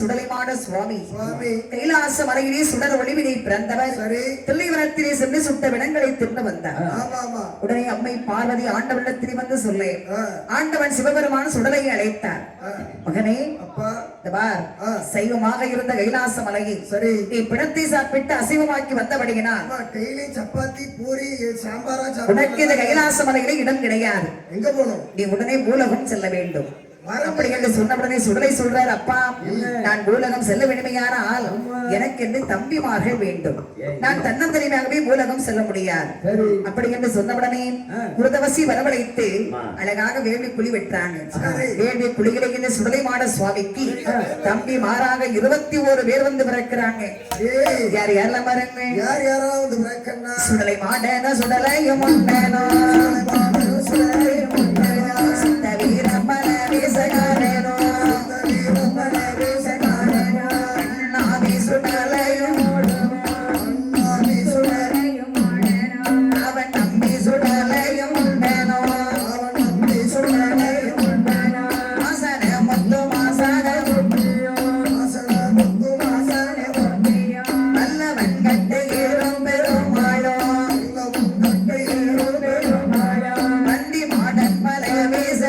சுடலைமான சுவாமி கைலாச மலையிலே சுடர் ஒளிவினை பிறந்தவர். தில்லைவனத்திலே சென்று சுட்ட விடங்களை தின்னு வந்தார். உடனே அம்மை பார்வதி ஆண்டவனிடத்தில் வந்து சொல்ல, ஆண்டவன் சிவபெருமான சுடலை அழைத்தார். மகனே, சைவமாக இருந்த கைலாச மலையை நீ பிணத்தை சாப்பிட்டு அசைவமாக்கி வந்தபடியினால் சப்பாத்தி பூரி சாம்பாரா உனக்கு இந்த கைலாச மலையிலே இடம் கிடையாது. எங்க போனோம்? நீ உடனே பூலகம் செல்ல வேண்டும். அப்படி என்று சொன்னவுடனே சுடலை சொல்றார், அப்பா நான் பூலகம் செல்ல வேண்டுமையானால் எனக்கு என்று தம்பிமார்கள் வேண்டும். நான் தன்னந்தனியாகவே பூலகம் செல்ல முடியாது. அப்படி என்று சொன்னவுடனே குருதவசி வரவழைத்து அழகாக வேள்வி குழி வெற்றாங்க. வேள்வி குழிகளை இந்த சுடலைமான சுவாமிக்கு தம்பி மாறாக 21 பேர் வந்து பிறக்கிறாங்க. யார் யாரெல்லாம் பாருங்க, யார் யாராவது பிறக்கன்னா சுடலை மாடன சுடலையும் ஒன்னனோ வீசகாரனோ அண்ணாவி சுடலையும் அவன் நம்பி சுடலையும் உண்டனோ மாசன முத்து மாசன நல்லவன் கட்டு ஏறும் பெருமாளோ வண்டி மாடன் பல வீச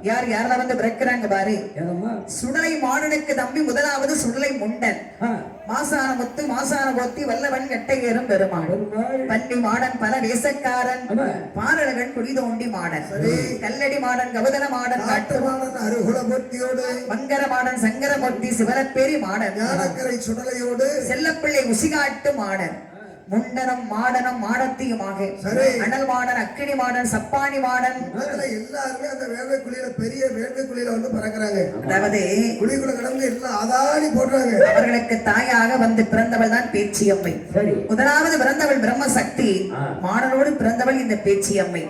யார் யாரெல்லாம் வந்து பிறக்கிறாங்க பாரு. சுடலை மாடனுக்கு தம்பி முதலாவது சுடலை முண்டன், மாசான முத்து மாசான கோத்தி வல்லவன் கட்டை ஏறும் பெருமாள், பன்னி மாடன் பல வேசக்காரன், பாரழகன் குடிதோண்டி மாடன், கல்லடி மாடன் கவுதல மாடன் காட்டு மாடன் அருகுலமூர்த்தியோடு, மங்கர மாடன் சங்கரமூர்த்தி சிவரப்பேரி மாடன், ஞானக்கரை சுடலையோடு, செல்லப்பிள்ளை உசிகாட்டு மாடன், முண்டனம் மாடனம் மாடத்தியுமாக அனல் மாடன் அக்கினி மாடன் சப்பானி மாடன் எல்லாருமே அந்த வேள்வி குழியில பெரிய வேள்வி குழியில வந்து பறக்குறாங்க. அதாவது குழிக்குள்ள கடந்து எல்லாம் ஆதாடி போடுறாங்க. அவர்களுக்கு தாயாக வந்து பிறந்தவள் தான் பேச்சியம்மை. முதலாவது பிறந்தவள் பிரம்மசக்தி, மாடனோடு பிறந்தவள் இந்த பேச்சியம்மை.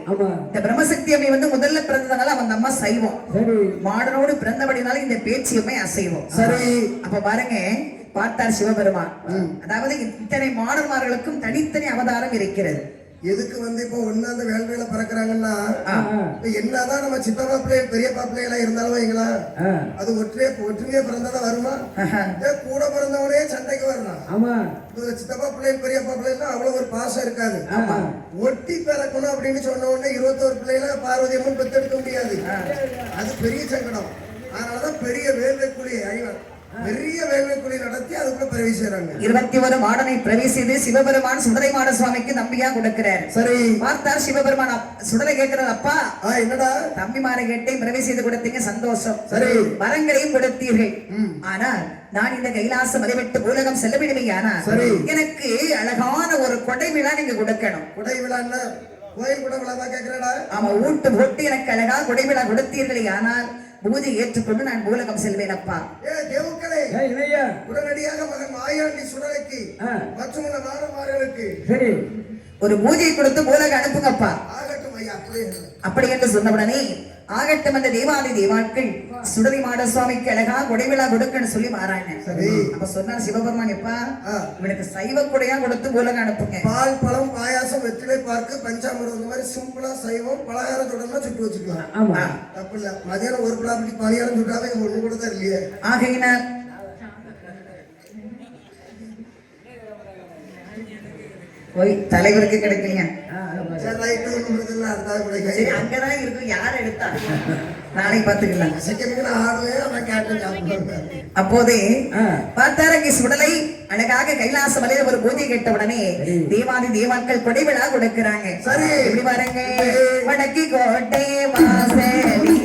இந்த பிரம்மசக்தி அம்மை வந்து முதல்ல பிறந்ததால அவன் அம்மா சைவம், மாடனோடு பிறந்தபடினால இந்த பேச்சியம்மை அசைவம். சரி, அப்ப பாருங்க பார்த்தார் சிவபெருமான். அதாவது இத்தனை மாடன்மார்களுக்கும் தனித்தனி அவதாரம் இருக்கிறது. எதுக்கு வந்து இப்போ ஒண்ணு அந்த வேள்வியில பறக்குறாங்கன்னா, என்னதான் நம்ம சித்தப்பா பிள்ளை பெரியப்பா பிள்ளைகளா இருந்தாலும் வைங்களா, அது ஒற்றுமையா பிறந்தாதான் வருமா? கூட பிறந்தவனே சண்டைக்கு வரணும். சித்தப்பா பிள்ளை பெரியப்பா பிள்ளைலாம் அவ்வளவு ஒரு பாசம் இருக்காது. ஒட்டி பிறக்கணும் அப்படின்னு சொன்ன உடனே 21 பிள்ளைகளை பார்வதி அம்மன் பெத்தெடுக்க முடியாது. அது பெரிய சங்கடம். அதனாலதான் பெரிய வேள்விக்குழி பெரிய வேள்விக்குழி நடத்தி அதுக்குள்ள பிரவேசிக்கிறாங்க. 21 மாடனை பிரவேசித்து சிவபெருமான் சுடலை மாட சுவாமிக்கு நம்பியா கொடுக்கிறார். சரி, பார்த்தார் சிவபெருமான் சுடலை கேட்கிறார், அப்பா என்னடா தம்பிமார கேட்டை பிரவேசித்து கொடுத்தீங்க, சந்தோஷம். சரி, வரங்களையும் கொடுத்தீர்கள். ஆனால் நான் இந்த கைலாச மலைவிட்டு பூலகம் செல்ல விடுமையானா எனக்கு அழகான ஒரு கொடை விழா நீங்க கொடுக்கணும். கொடை விழா கோயில் கூட விழாவா கேட்கிறடா? ஆமா, ஊட்டு போட்டு எனக்கு அழகா கொடை விழா கொடுத்தீர்களே, ஆனால் பூஜை ஏற்றுக்கொண்டு நான் பூலகம் செல்வேன். அப்பா உடனடியாக மகன் மாயாண்டி சுடலைக்கு மற்றும் மாணவர்களுக்கு ஒரு பூஜை கொடுத்து பூலகம் அனுப்புங்கப்பா. ஆகட்டும் ஐயா. அப்படி என்று சொன்னவுடனே ஆகட்டும் அந்த தேவாதி தேவாட்கள் சுடலை மாட சுவாமிக்கு அழகா கொடைவிழா கொடுக்கன்னு சொல்லி மாறாங்க. அப்ப சொன்னார் சிவபெருமான், எப்பா இவனுக்கு சைவ கொடையா கொடுத்து பூலகம் அனுப்புங்க. பால் பழம் பாயாசம் வெற்றிலை பார்க்கு பஞ்சாமிரம் இந்த மாதிரி சிம்பிளா சைவம் பலகாரத்தோட சுட்டு வச்சுக்கலாம். தப்பு இல்ல. மதியானம் ஒரு பிளாபடி பணியாரம் சுட்டாவே ஒண்ணு கூட தான் இல்லையே. ஆகையினால் போய் தலைவருக்கு கிடைக்கலைங்க. சரி ரைட்டு ஒன்றும் அதுதான் சரி கிடைக்கும் அங்கதான் இருக்கும், யார் எடுத்தா நாளைக்கு பாத்துக்கலாம். செகண்ட் ஆடுவேன் அவன் கேட்டேன் சாப்பிடுவேன் அப்போதே பார்த்தாரங்க சுடலை அழகாக கைலாச மலையில ஒரு பூஜை கேட்ட உடனே தேவாதி தேவாக்கள் கொடை விழா கொடுக்கிறாங்க. சரி. இப்படி பாருங்க, வடக்கு கோட்டை வாசலிலே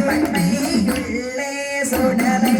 பண்ணையுள்ளே சுடலை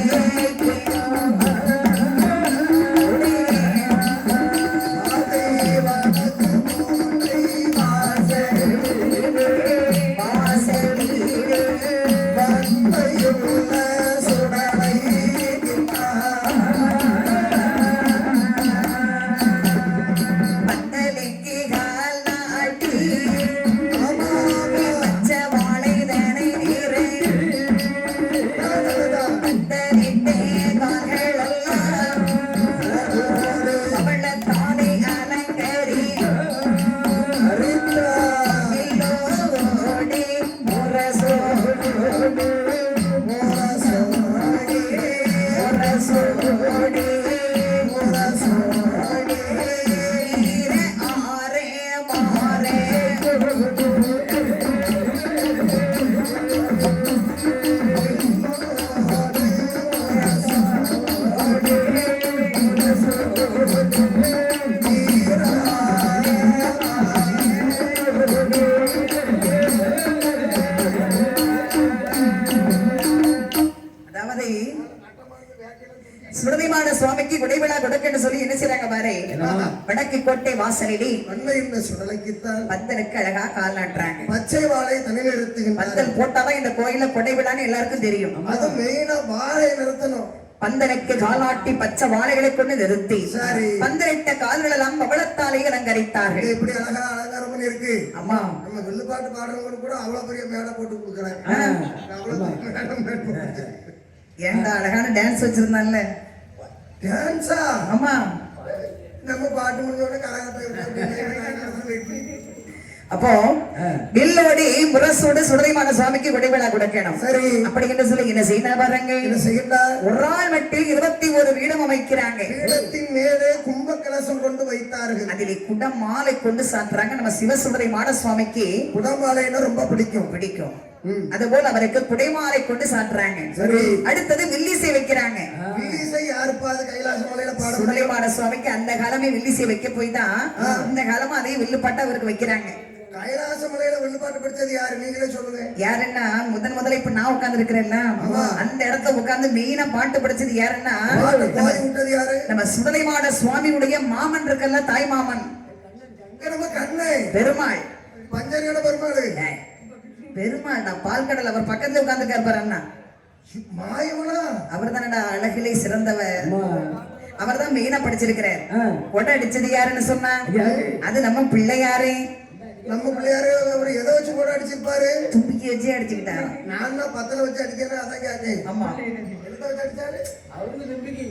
சுடலைமான சுவாமிக்கு குடைவிழா கொடுக்கன்னு சொல்லி என்ன செய்றாங்க பாரு, வடக்கு கோட்டை வாசலிலே அன்னை இந்த சுடலைக்குத்தான் பந்தலுக்கு அழகா கால் நாட்டுறாங்க. பச்சை வாழை தனி நிறுத்துகின்றார். பந்தல் போட்டாதான் இந்த கோயில கொடைவிழான்னு எல்லாருக்கும் தெரியும். அது மெயினா வாழை நிறுத்தணும். பந்தலுக்கு காலாட்டி பச்சை வாழைகளை கொண்டு நிறுத்தி சரி. பந்தலிட்ட கால்கள் எல்லாம் பவளத்தாலே அலங்கரித்தார்கள். இப்படி அழகா அலங்காரம் பண்ணி இருக்கு. அம்மா நம்ம வில்லுப்பாட்டு பாடுறவங்க கூட அவ்வளவு பெரிய மேடை போட்டு கொடுக்குறாங்க. அவ்வளவு பெரிய மேடை. ஏன்டா அழகான டான்ஸ் வச்சிருந்தான்ல. டான்ஸா? ஆமா, நம்ம பாட்டு முடிஞ்சோட கலாச்சாரம் அப்போ வில்லோடி முரசோடு சுடலைமான சுவாமிக்கு குடைவிழா கொடுக்கணும். சரி. அப்படி என்று சொல்லி என்ன செய்ய பாருங்க, என்ன செய்கின்றார்? ஒரு ஆள் மட்டில் 21 வீடம் அமைக்கிறாங்க. பீடத்தின் மேலே கும்ப கலசம் கொண்டு வைத்தார்கள். அதிலே குடம் மாலை கொண்டு சாத்துறாங்க. நம்ம சிவசுடலைமான சுவாமிக்கு குடமாலைன்னா ரொம்ப பிடிக்கும். பிடிக்கும். அதுபோல அவருக்கு குடைமாலை கொண்டு சாட்டுறாங்க. சரி. அடுத்தது வில்லிசை வைக்கிறாங்க. வில்லிசை யாருப்பா? அது கைலாச மலையில பாட சுடலைமான சுவாமிக்கு அந்த காலமே வில்லிசை வைக்க போய் தான் இந்த காலமா அதே வில்லுப்பாட்டு அவருக்கு வைக்கிறாங்க. கைலாச மலையில வில்லுப்பாட்டு படிச்சது யாரு? நீங்களே சொல்லுங்க. யாருன்னா முதல்ல இப்ப நான் உட்கார்ந்து இருக்கிறேன்னா அந்த இடத்துல உட்கார்ந்து மெயினா பாட்டு படிச்சது யாருன்னா விட்டது யாரு? நம்ம சுடலைமான சுவாமியுடைய மாமன் இருக்கல்ல, தாய் மாமன். நம்ம கண்ணை பெருமாள். பஞ்சரியோட பெருமாள். பெருமாள் நான் பால்கடல் அவர் பக்கத்துல உட்கார்ந்து இருப்பார் அண்ணா. மாயவனா? அவர் தானடா அழகிலே சிறந்தவர். அவர் தான் மெயினா படிச்சிருக்கிறார். கொடை அடிச்சது யாருன்னு சொன்னா அது நம்ம பிள்ளையாரு. நம்ம பிள்ளையாரு அவர் எதை வச்சு கூட அடிச்சிருப்பாரு? தும்பிக்கி வச்சு அடிச்சுக்கிட்டாரு. நான் தான் பத்தல வச்சு அடிக்கிறேன். அதான் கேட்டேன். ஆமா, எதை வச்சு அடிச்சாரு? அவருக்கு தும்பிக்கி.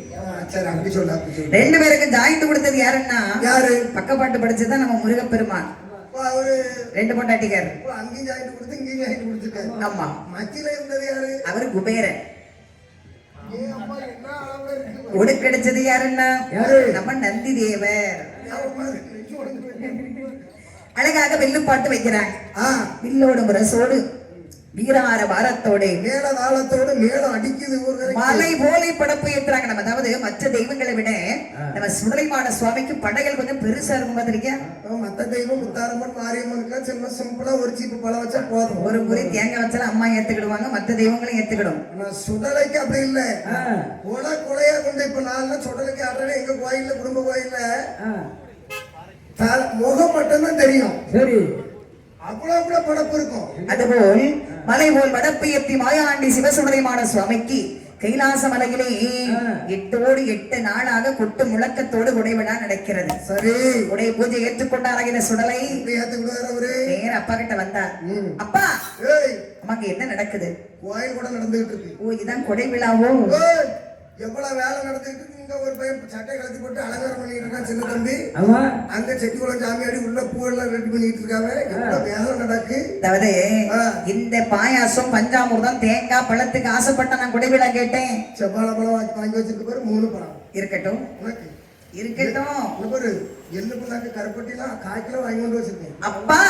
சரி, அப்படி சொல்ல. ரெண்டு பேருக்கு ஜாயிண்ட் கொடுத்தது யாருன்னா யாரு? பக்கப்பாட்டு படிச்சதுதான் நம்ம முருகப்பெருமான். அவரு ரெண்டு பொண்டாட்டிக்காரு. அங்கேயும் ஜாயிண்ட் கொடுத்து இங்கேயும் ஜாயிண்ட் கொடுத்துட்டாரு. ஆமா. மத்தியில இருந்தது யாரு? அவரு குபேரன். ஒடுக்கடிச்சது யாருன்னா நம்ம நந்தி தேவர். அழகாக வில்லுப்பாட்டு வைக்கிறாங்க. வில்லோடு முரசோடு வீரார பாரத்தோடு மேல தாளத்தோடு மேலம் அடிக்குது. மலை போலை படப்பு ஏற்றுறாங்க. நம்ம அதாவது மற்ற தெய்வங்களை விட நம்ம சுடலைமான சுவாமிக்கு படைகள் கொஞ்சம் பெருசா இருக்கும். பாத்திருக்கியா? மத்த தெய்வம் முத்தாரம்மன் மாரியம்மனுக்கு சின்ன சிம்பிளா ஒரு சீப்பு பழம் வச்சா போதும். ஒரு முறை தேங்காய் வச்சாலும் அம்மா ஏத்துக்கிடுவாங்க, மற்ற தெய்வங்களும் ஏத்துக்கிடும். சுடலைக்கு அப்படி இல்ல. கொலையா கொண்டு இப்ப நான் சுடலைக்கு ஆடுறேன். எங்க கோயில்ல குடும்ப கோயில்ல முகம் மட்டும்தான் தெரியும். சரி, அவ்வளவு படப்பு இருக்கும். அதுபோல் மலை போல் வடப்பு எத்தி மாயாண்டி சிவசுடலைமான சுவாமிக்கு கைலாச மலையிலே 8 நாளாக கொட்டு முழக்கத்தோடு உடைவிழா நடக்கிறது. சரி. உடைய பூஜை ஏற்றுக்கொண்டாராகிற சுடலை நேர அப்பா கிட்ட வந்தார். அப்பா, அம்மாக்கு என்ன நடக்குது? கோயில் கூட நடந்துகிட்டு இருக்கு. ஓ, இதான் கொடை விழாவோ? எவ்வளவு வேலை நடந்துட்டு இங்க ஒரு பையன் சட்டை கலத்தி போட்டு அலங்காரம் பண்ணிட்டு இருக்கான் சின்ன தம்பி. ஆமா அங்க செட்டிக்குளம் சாமியாடி உள்ள பூவெல்லாம் ரெடி பண்ணிட்டு இருக்காங்க. எவ்வளவு வேலை நடக்கு. அதாவது இந்த பாயாசம் பஞ்சாமிர்தம் தேங்காய் பழத்துக்கு ஆசைப்பட்ட நான் குடைவிழா கேட்டேன். செவ்வாழை பழம் வாங்கி வச்சிருக்க பாரு 3 பழம் இருக்கட்டும் உனக்கு இருக்கட்டும். உனக்கு ஒரு எள்ளு புண்ணாக்கு கருப்பட்டிலாம் 1/4 கிலோ வாங்கி கொண்டு வச்சிருக்கேன். அப்பா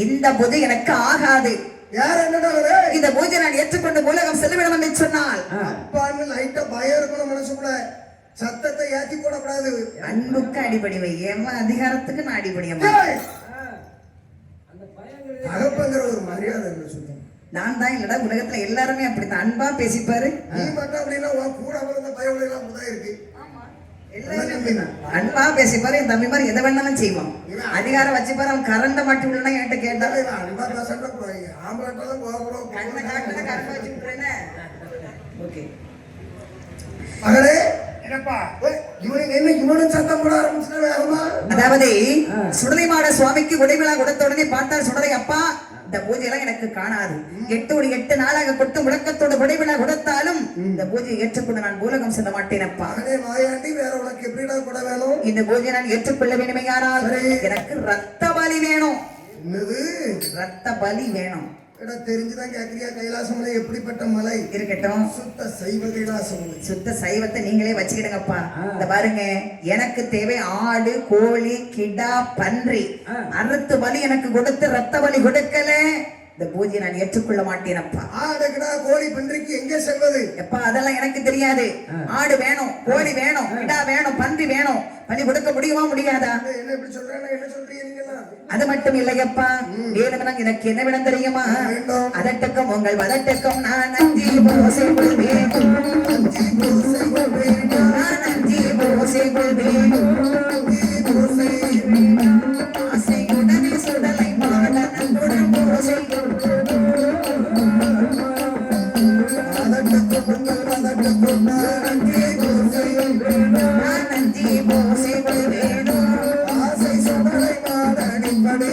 இந்த பூஜை எனக்கு ஆகாது. யார் என்னடா இந்த பூஜை நான் ஏற்றுக்கொண்டு உலகம் செல்ல வேண்டும் என்று சொன்னால் அப்பான்னு லைட்டா பயம் இருக்கணும் மனசுக்குள்ள. சத்தத்தை ஏத்தி போடக்கூடாது. அன்புக்கு அடிபடிவை ஏமா அதிகாரத்துக்கு நான் அடிபடியம்மா. ஏய்! தகப்பங்கிற ஒரு மரியாதை இல்லை சொல்லுங்க. நான் தான் இல்லடா உலகத்துல எல்லாருமே அப்படித்தான் அன்பா பேசிப்பாரு. நீ மட்டும் அப்படின்னா உன் கூட வளர்ந்த பயம் எல்லாம் புதா இருக்கு. அன்பா பேசிப்பாரு. என் தம்பி மாதிரி எதை வேணாலும் செய்வான். அதிகாரம் வச்சுப்பாரு. அவன் கரண்ட மாட்டி விடனா என்கிட்ட கேட்டா அன்பா பேசண்டா ஆம்பளட்டாலும் கண்ணை காட்டுல கரண்ட வச்சு விட்டுறேன்னு. ஓகே மகளே இவனும் சத்தம் போட ஆரம்பிச்சுட்டா வேகமா. அதாவது சுடலைமாட சுவாமிக்கு உடைவிழா கொடுத்த உடனே பார்த்தார் சுடலை அப்பா இந்த பூஜையெல்லாம் எனக்கு காணாது. 8 நாளாக கொட்டு முழக்கத்தோடு உடைவிழா கொடுத்தாலும் இந்த பூஜையை ஏற்றுக்கொண்டு நான் பூலகம் செல்ல மாட்டேன் அப்பா. மாயாண்டி வேற உனக்கு எப்படிடா கூட வேணும்? இந்த பூஜையை நான் ஏற்றுக்கொள்ள வேண்டுமையானால் எனக்கு ரத்த பலி வேணும். என்னது ரத்த பலி வேணும்? தெரிஞ்சுதான் கேக்குறியா? கைலாசமலை எப்படிப்பட்ட மலை? இருக்கட்டும். சுத்த சைவ கைலாசமலை. சுத்த சைவத்தை நீங்களே வச்சுக்கிடுங்கப்பா. இந்த பாருங்க எனக்கு தேவை ஆடு கோழி கிடா பன்றி அறுத்து பலி எனக்கு கொடுத்து ரத்த பலி கொடுக்கல இந்த பூஜை நான் ஏற்றுக்கொள்ள மாட்டேன் அப்பா. ஆடு கிடா கோழி பன்றிக்கு எங்கே செல்வது? எப்பா அதெல்லாம் எனக்கு தெரியாது. ஆடு வேணும் கோழி வேணும் கிடா வேணும் பன்றி வேணும். பலி கொடுக்க முடியுமா முடியாதா? என்ன இப்படி சொல்றேன்னா என்ன சொல்றீங்க நீங்களா? அது மட்டும் இல்லையப்பா வேணும்னா எனக்கு என்ன விடம் தெரியுமா? அதட்டுக்கும் உங்கள் வதட்டுக்கும் நான் அஞ்சி போசை கொள்வேன். நான் அஞ்சி போசை கொள்வேன். ஆசை உடனே சுடலை மாட நன்குடன் போசை நான் அஞ்சி போசை கொள்வேன். ஆசை சுடலை மாட அடிப்படை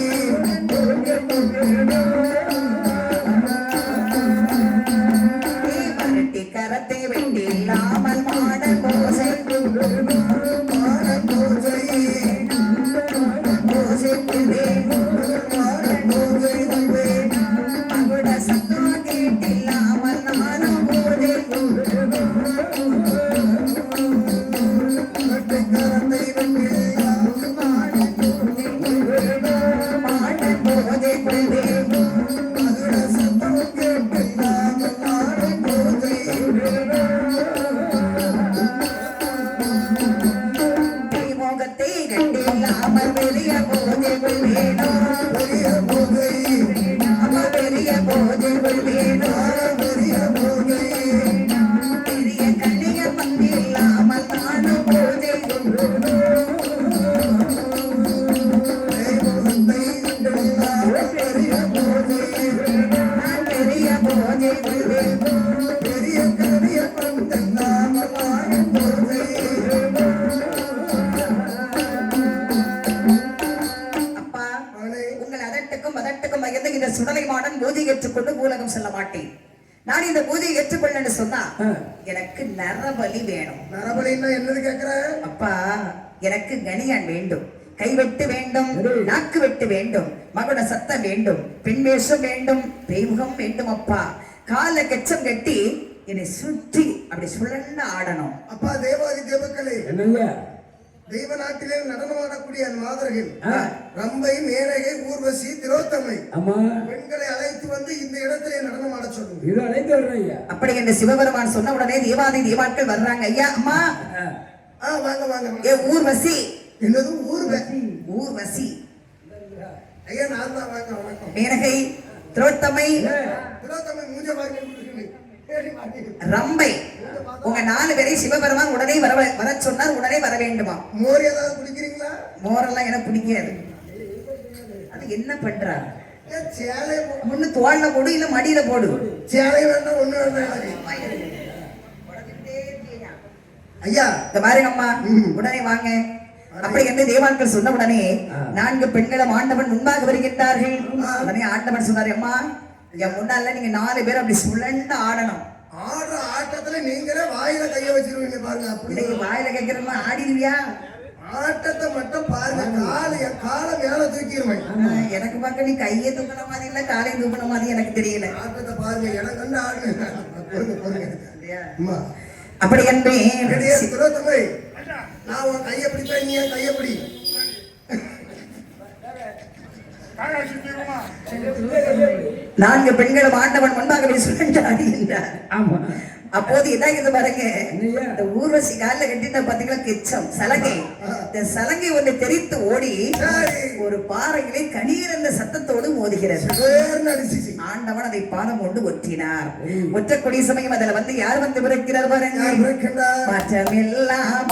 மரட்டி கரத்தை வெட்டி இல்லாமல் மாட போசை மாட பூஜை போசை கொள்வேன். மாட பூஜை கொள்வேன். மகுட சத்தம் கேட்டில்லாமல் நானும் பூஜை கரத்தை வெட்டில்லாம் மாட பூஜை கொள்வேன். மகுட சத்தம் கேட்டில்லாம் மாட பூஜை முகத்தை கட்டில்லாமல் வெளிய பூஜை கொள்வேனோ. பெரிய பூஜை அம்மா பெரிய பூஜை கொள்வேனோ. பெரிய பூஜை பெரிய கண்ணிய பந்தில்லாமல் நானும் பூஜை கொள்வேனோ. பெரிய பூஜை நான் பெரிய பூஜை கொள்வேனோ. பெரிய கரிய பந்தெல்லாம் மாட பூஜை அப்பா மகளே உங்கள் அதட்டுக்கும் மதட்டுக்கும் பயந்து இந்த சுடலை மாடன் பூஜை ஏற்றுக்கொண்டு பூலகம் செல்ல மாட்டேன். நான் இந்த பூஜையை ஏற்றுக்கொள்ளன்னு சொன்னா எனக்கு நரபலி வேணும். நரபலின்னா என்னது கேக்குற? அப்பா எனக்கு கணியான் வேண்டும். கைவெட்டு வேண்டும் நாக்கு வெட்டு வேண்டும் மகுட சத்தம் வேண்டும் பெண் வேஷம் வேண்டும் தெய்வம் வேண்டும் அப்பா. கால கெச்சம் கட்டி என்னை சுற்றி அப்படி சுழண்டு ஆடணும். அப்பா தேவாதி தேவக்களே என்னய்யா தெய்வ நாட்டிலே நடனமாடக்கூடிய அந்த மாதர்கள் ரம்பை மேனகை ஊர்வசி திலோத்தமை ஆமா பெண்களை அழைத்து வந்து இந்த இடத்திலே நடனமாட சொல்லுங்க. இது அழைத்து வர்றேன் ஐயா. அப்படி என்று சிவபெருமான் சொன்ன உடனே தேவாதி தேவாட்கள் வர்றாங்க. ஐயா அம்மா வாங்க வாங்க. ஏ ஊர்வசி. என்னது ஊர்வசி? ஊர்வசி ஐயா நான் தான். வாங்க வணக்கம். மேனகை திலோத்தமை திலோத்தமை மூஞ்ச பாருங்க. ரம்பை உங்க 4 பேரை சிவபெருமான் உடனே வர சொன்னார். உடனே வர வேண்டுமா? மோர் ஏதாவது குடிக்கிறீங்களா? மோரெல்லாம் எனக்கு பிடிக்காது. அது என்ன பண்றாரு? சேலை முன்னு தோல்ல போடு இல்ல மடியில போடு. சேலை வேண்டாம் ஒண்ணு வேண்டாம். ஐயா இந்த பாருங்க அம்மா உடனே வாங்க. அப்படி என்று தேவான்கள் சொன்ன உடனே 4 பெண்களும் ஆண்டவன் முன்பாக வருகின்றார்கள். உடனே ஆண்டவன் சொன்னாரு அம்மா என் முன்னால நீங்க 4 பேர் அப்படி சுழண்டு ஆடணும். ஆடுற ஆட்டத்துல ஆட்டத்துல நீங்களே வாயில கைய வச்சிருவீங்க பாருங்க. அப்படி இன்னைக்கு வாயில கேட்கிறோமா ஆடிடுவியா? ஆட்டத்தை மட்டும் பாருங்க. என் காலை மேல தூக்கிடுவேன். எனக்கு பார்க்க நீ கையை தூக்கின மாதிரி இல்ல காலையை தூக்கின மாதிரி எனக்கு தெரியல. ஆட்டத்தை பாருங்க. எனக்கு வந்து ஆடுங்க. பொறுங்க பொறுங்க. அம்மா அப்படி என்று துரோத்தமை நான் உன் கையை பிடிப்பேன், நீ என் கையை பிடி. நான்கு பெண்களும் ஆண்டவன் முன்பாகவே சுழன்றாடி என்றார். ஆமா. அப்போது இதாகிறது பாருங்க, இந்த ஊர்வசி காலில் கட்டிட்ட பாத்தீங்களா கெச்சம் சலங்கை. இந்த சலங்கை ஒன்று தெரித்து ஓடி ஒரு பாறையிலே கணீர் என்ற சத்தத்தோடு மோதுகிறது. ஆண்டவன் அதை பாதம் கொண்டு ஒற்றினார். ஒற்றக்கூடிய சமயம் அதுல வந்து யார் வந்து பிறக்கிறார் பாருங்க. மாற்றமெல்லாம்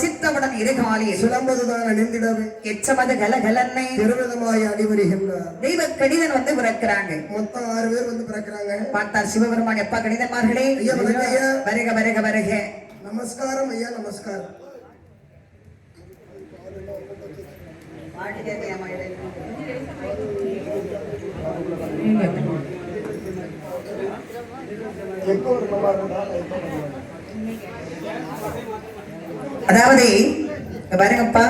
சித்தவுடன் இருகாலில் சிலம்பதுதான் அணிந்திடவே எச்சமது கலகலன்னை திருவிதமாய் அடிவருகின்றார். தெய்வ கணிதன் வந்து பிறக்கிறாங்க. மொத்தம் 6 பேர் வந்து பிறக்கிறாங்க. பார்த்தார் சிவபெருமான். எப்பா கணிதன்மார்களே, வருக வருக வருக. நமஸ்காரம் ஐயா, நமஸ்காரம். அதாவது பாருங்கப்பா,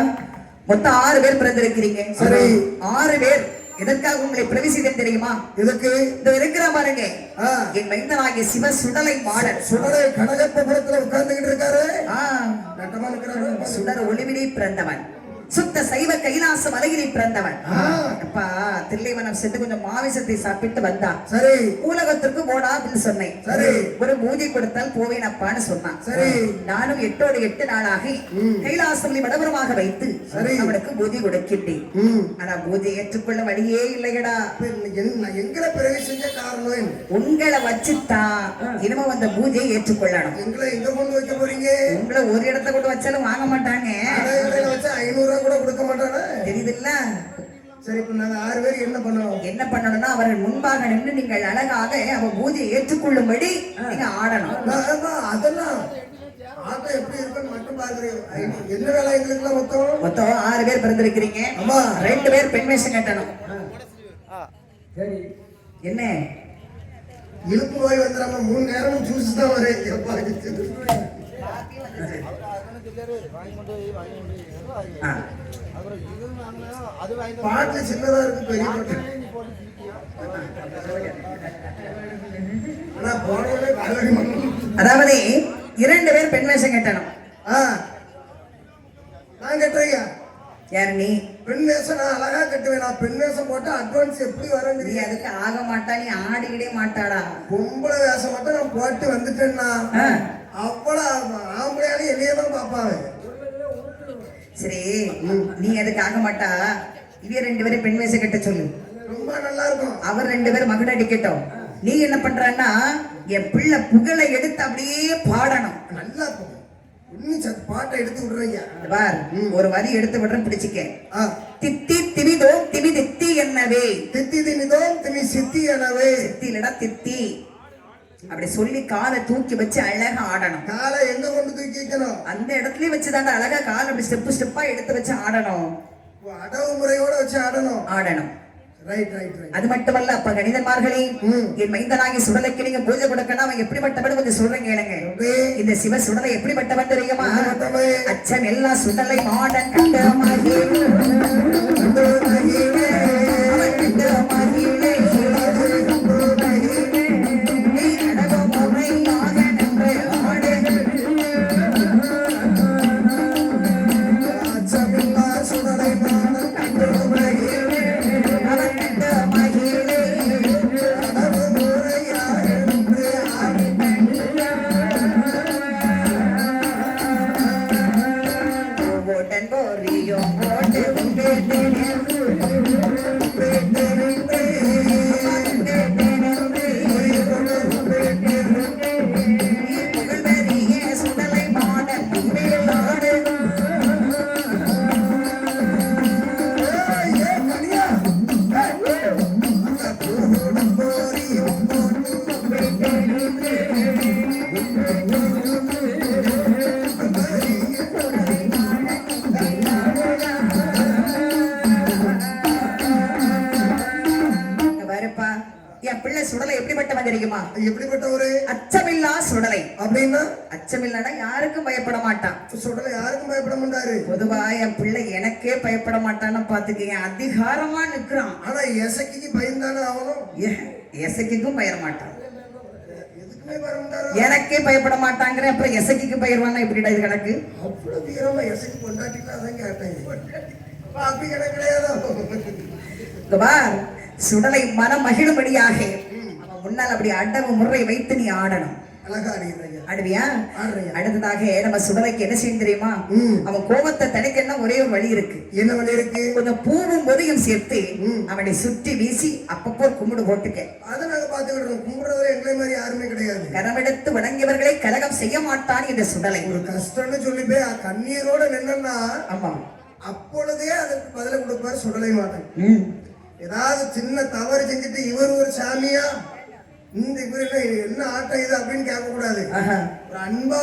மொத்தம் 6 பேர் பிறந்திருக்கிறீங்க. சரி, 6 பேர் எதற்காக உங்களை பிரவேசித்தேன் தெரியுமா? இதுக்கு இந்த இருக்கிற பாருங்க, என் மைந்தனாகிய சிவ சுடலை மாடன் சுடலை கடகப்பபுரத்துல உட்கார்ந்துகிட்டு இருக்காரு. நட்டமா இருக்கிறாரு. சுடர் ஒளிவிலே பிறந்தவன், சுத்த சைவ கைலாச மலையிலே பிறந்தவன். அப்பா தில்லைவனம் சென்று கொஞ்சம் மாமிசத்தை சாப்பிட்டு வந்தான். சரி, உலகத்திற்கு போடா அப்படின்னு சொன்னேன். சரி, ஒரு பூஜை கொடுத்தால் போவேன் அப்பான்னு சொன்னான். சரி, நானும் 8 நாளாகி கைலாசம் வடபுறமாக வைத்து அவனுக்கு பூஜை கொடுக்கின்றேன். ஆனா பூஜை ஏற்றுக்கொள்ள வழியே இல்லையடா. எங்களை பிறகு செஞ்ச காரணம் உங்களை வச்சுதான் இனிமே அந்த பூஜையை ஏற்றுக்கொள்ளணும். எங்களை எங்க கொண்டு வைக்க போறீங்க? உங்களை ஒரு இடத்த கொண்டு வச்சாலும் வாங்க மாட்டாங்க. 500 கூட கொடுக்க மாட்டானே, தெரியுதுல்ல? சரி, இப்ப நாங்க 6 பேர் என்ன பண்ணணும்? என்ன பண்ணணும்னா அவர்கள் முன்பாக நின்று நீங்கள் அழகாக அவன் பூஜையை ஏற்றுக்கொள்ளும்படி நீங்க ஆடணும். அதெல்லாம் ஆட்டம் எப்படி இருக்குன்னு மட்டும் பாக்குறேன். என்ன வேலை எங்களுக்கு மொத்தம் 6 பேர் பிறந்திருக்கிறீங்க. 2 பேர் பெண் வேஷம் கட்டணும். சரி, என்ன இழுப்பு நோய் வந்துடாம 3 நேரமும் ஜூஸ் தான் வரேன். பாட்டு சின்னதா இருக்கு, பெரிய பாட்டு. அதாவது 2 பேர் பெண் வேஷம் கட்டணும். நான் கட்டுறீங்க யார் நீ? பெண் வேஷம் நான் அழகா கட்டுவேன். நான் பெண் வேஷம் போட்டா அட்வான்ஸ் எப்படி வரேன்? நீ அதுக்கு ஆக மாட்டா, நீ ஆடிக்கிட்டே மாட்டாடா. பொம்பளை வேஷம் மட்டும் நான் போட்டு வந்துட்டேன்னா அவ்வளவு ஆம்பளையாலும் என்னையே தான் பாப்பாங்க. சரி, நீ அதுக்கு ஆக மாட்டா. இவ 2 பேரும் பெண் வேஷம் கட்ட சொல்லு, ரொம்ப நல்லா இருக்கும். அவர் 2 பேரும் மகுட அடிக்கட்டும். நீ என்ன பண்றன்னா என் பிள்ளை புகழை எடுத்து அப்படியே பாடணும். நல்லா இருக்கும். இன்னும் சத்து பாட்டை எடுத்து விடுறீங்க. இந்த பார், ஒரு வரி எடுத்து விடுறேன், பிடிச்சிக்க. ஆ, தித்தி திமிதோ திமி தித்தி என்னவே, தித்தி திமிதோ திமி சித்தி எனவே. தித்தி இல்லடா தித்தி. அப்படி சொல்லி காலை தூக்கி வச்சு அழகா ஆடணும். காலை எங்க கொண்டு தூக்கி வைக்கணும்? அந்த இடத்துலயே வச்சுதாண்டா அழகா கால் அப்படி ஸ்டெப்பா எடுத்து வச்சு ஆடணும். அடவு முறையோட வச்சு ஆடணும். ஆடணும். Right right right. அது மட்டுமல்ல, அப்ப கணிதன்மார்களே, என் மைந்தனாகி சுடலைக்கு நீங்க பூஜை கொடுக்கணும். அவன் எப்படிப்பட்டவன் கொஞ்சம் சொல்றேன் கேளுங்க. இந்த சிவ சுடலை எப்படிப்பட்டவன் தெரியுமா? அச்சம் எல்லாம் சுடலை மாடன் கண்டமாகி சுடலை எப்படிப்பட்டவன் தெரியுமா? எப்படிப்பட்ட ஒரு அச்சமில்லா சுடலை. அப்படின்னா அச்சமில்லானா யாருக்கும் பயப்பட மாட்டான். சுடலை யாருக்கும் பயப்பட மாட்டாரு. பொதுவா என் பிள்ளை எனக்கே பயப்பட மாட்டான்னு பாத்துக்கீங்க, அதிகாரமா நிக்கிறான். ஆனா எசக்கிக்கு பயந்தானே ஆகணும். எசக்கிக்கும் பயர மாட்டான். எதுக்குமே பயப்பட மாட்டாரு. எனக்கே பயப்பட மாட்டாங்கிற அப்புறம் எசக்கிக்கு பயிர்வானா எப்படிடா இது கணக்கு? அவ்வளவு வீரமா எசக்கி கொண்டாட்டிட்டு அதான் கேட்டேன். அப்படி கணக்கு கிடையாது. சுடலை மனம் மகிழும்படியாக முன்னால் அப்படி அடவு முறை வைத்து நீ ஆடணும். ஆடுவியா? அடுத்ததாக நம்ம சுடலைக்கு என்ன செய்யும் தெரியுமா? அவன் கோபத்தை தணிக்கன்னா ஒரே ஒரு வழி இருக்கு. என்ன வழி இருக்கு? கொஞ்சம் பூவும் பொதியும் சேர்த்து அவனை சுற்றி வீசி அப்பப்போ கும்பிடு போட்டுக்க. அதை நாங்க பார்த்து விடுறோம். கும்பிடுறதுல எங்களை மாதிரி யாருமே கிடையாது. கரமெடுத்து வணங்கியவர்களை கலகம் செய்ய மாட்டான் இந்த சுடலை. ஒரு கஷ்டம்னு சொல்லி போய் கண்ணீரோட நின்னா, ஆமா, அப்பொழுதே அதற்கு பதில கொடுப்பார் சுடலை மாட்டேன். ஏதாவது சின்ன தவறு செஞ்சுட்டு இவர் ஒரு சாமியா, இந்த இவர் என்ன ஆட்டம் இது அப்படின்னு கேட்க கூடாது. ஒரு அன்பா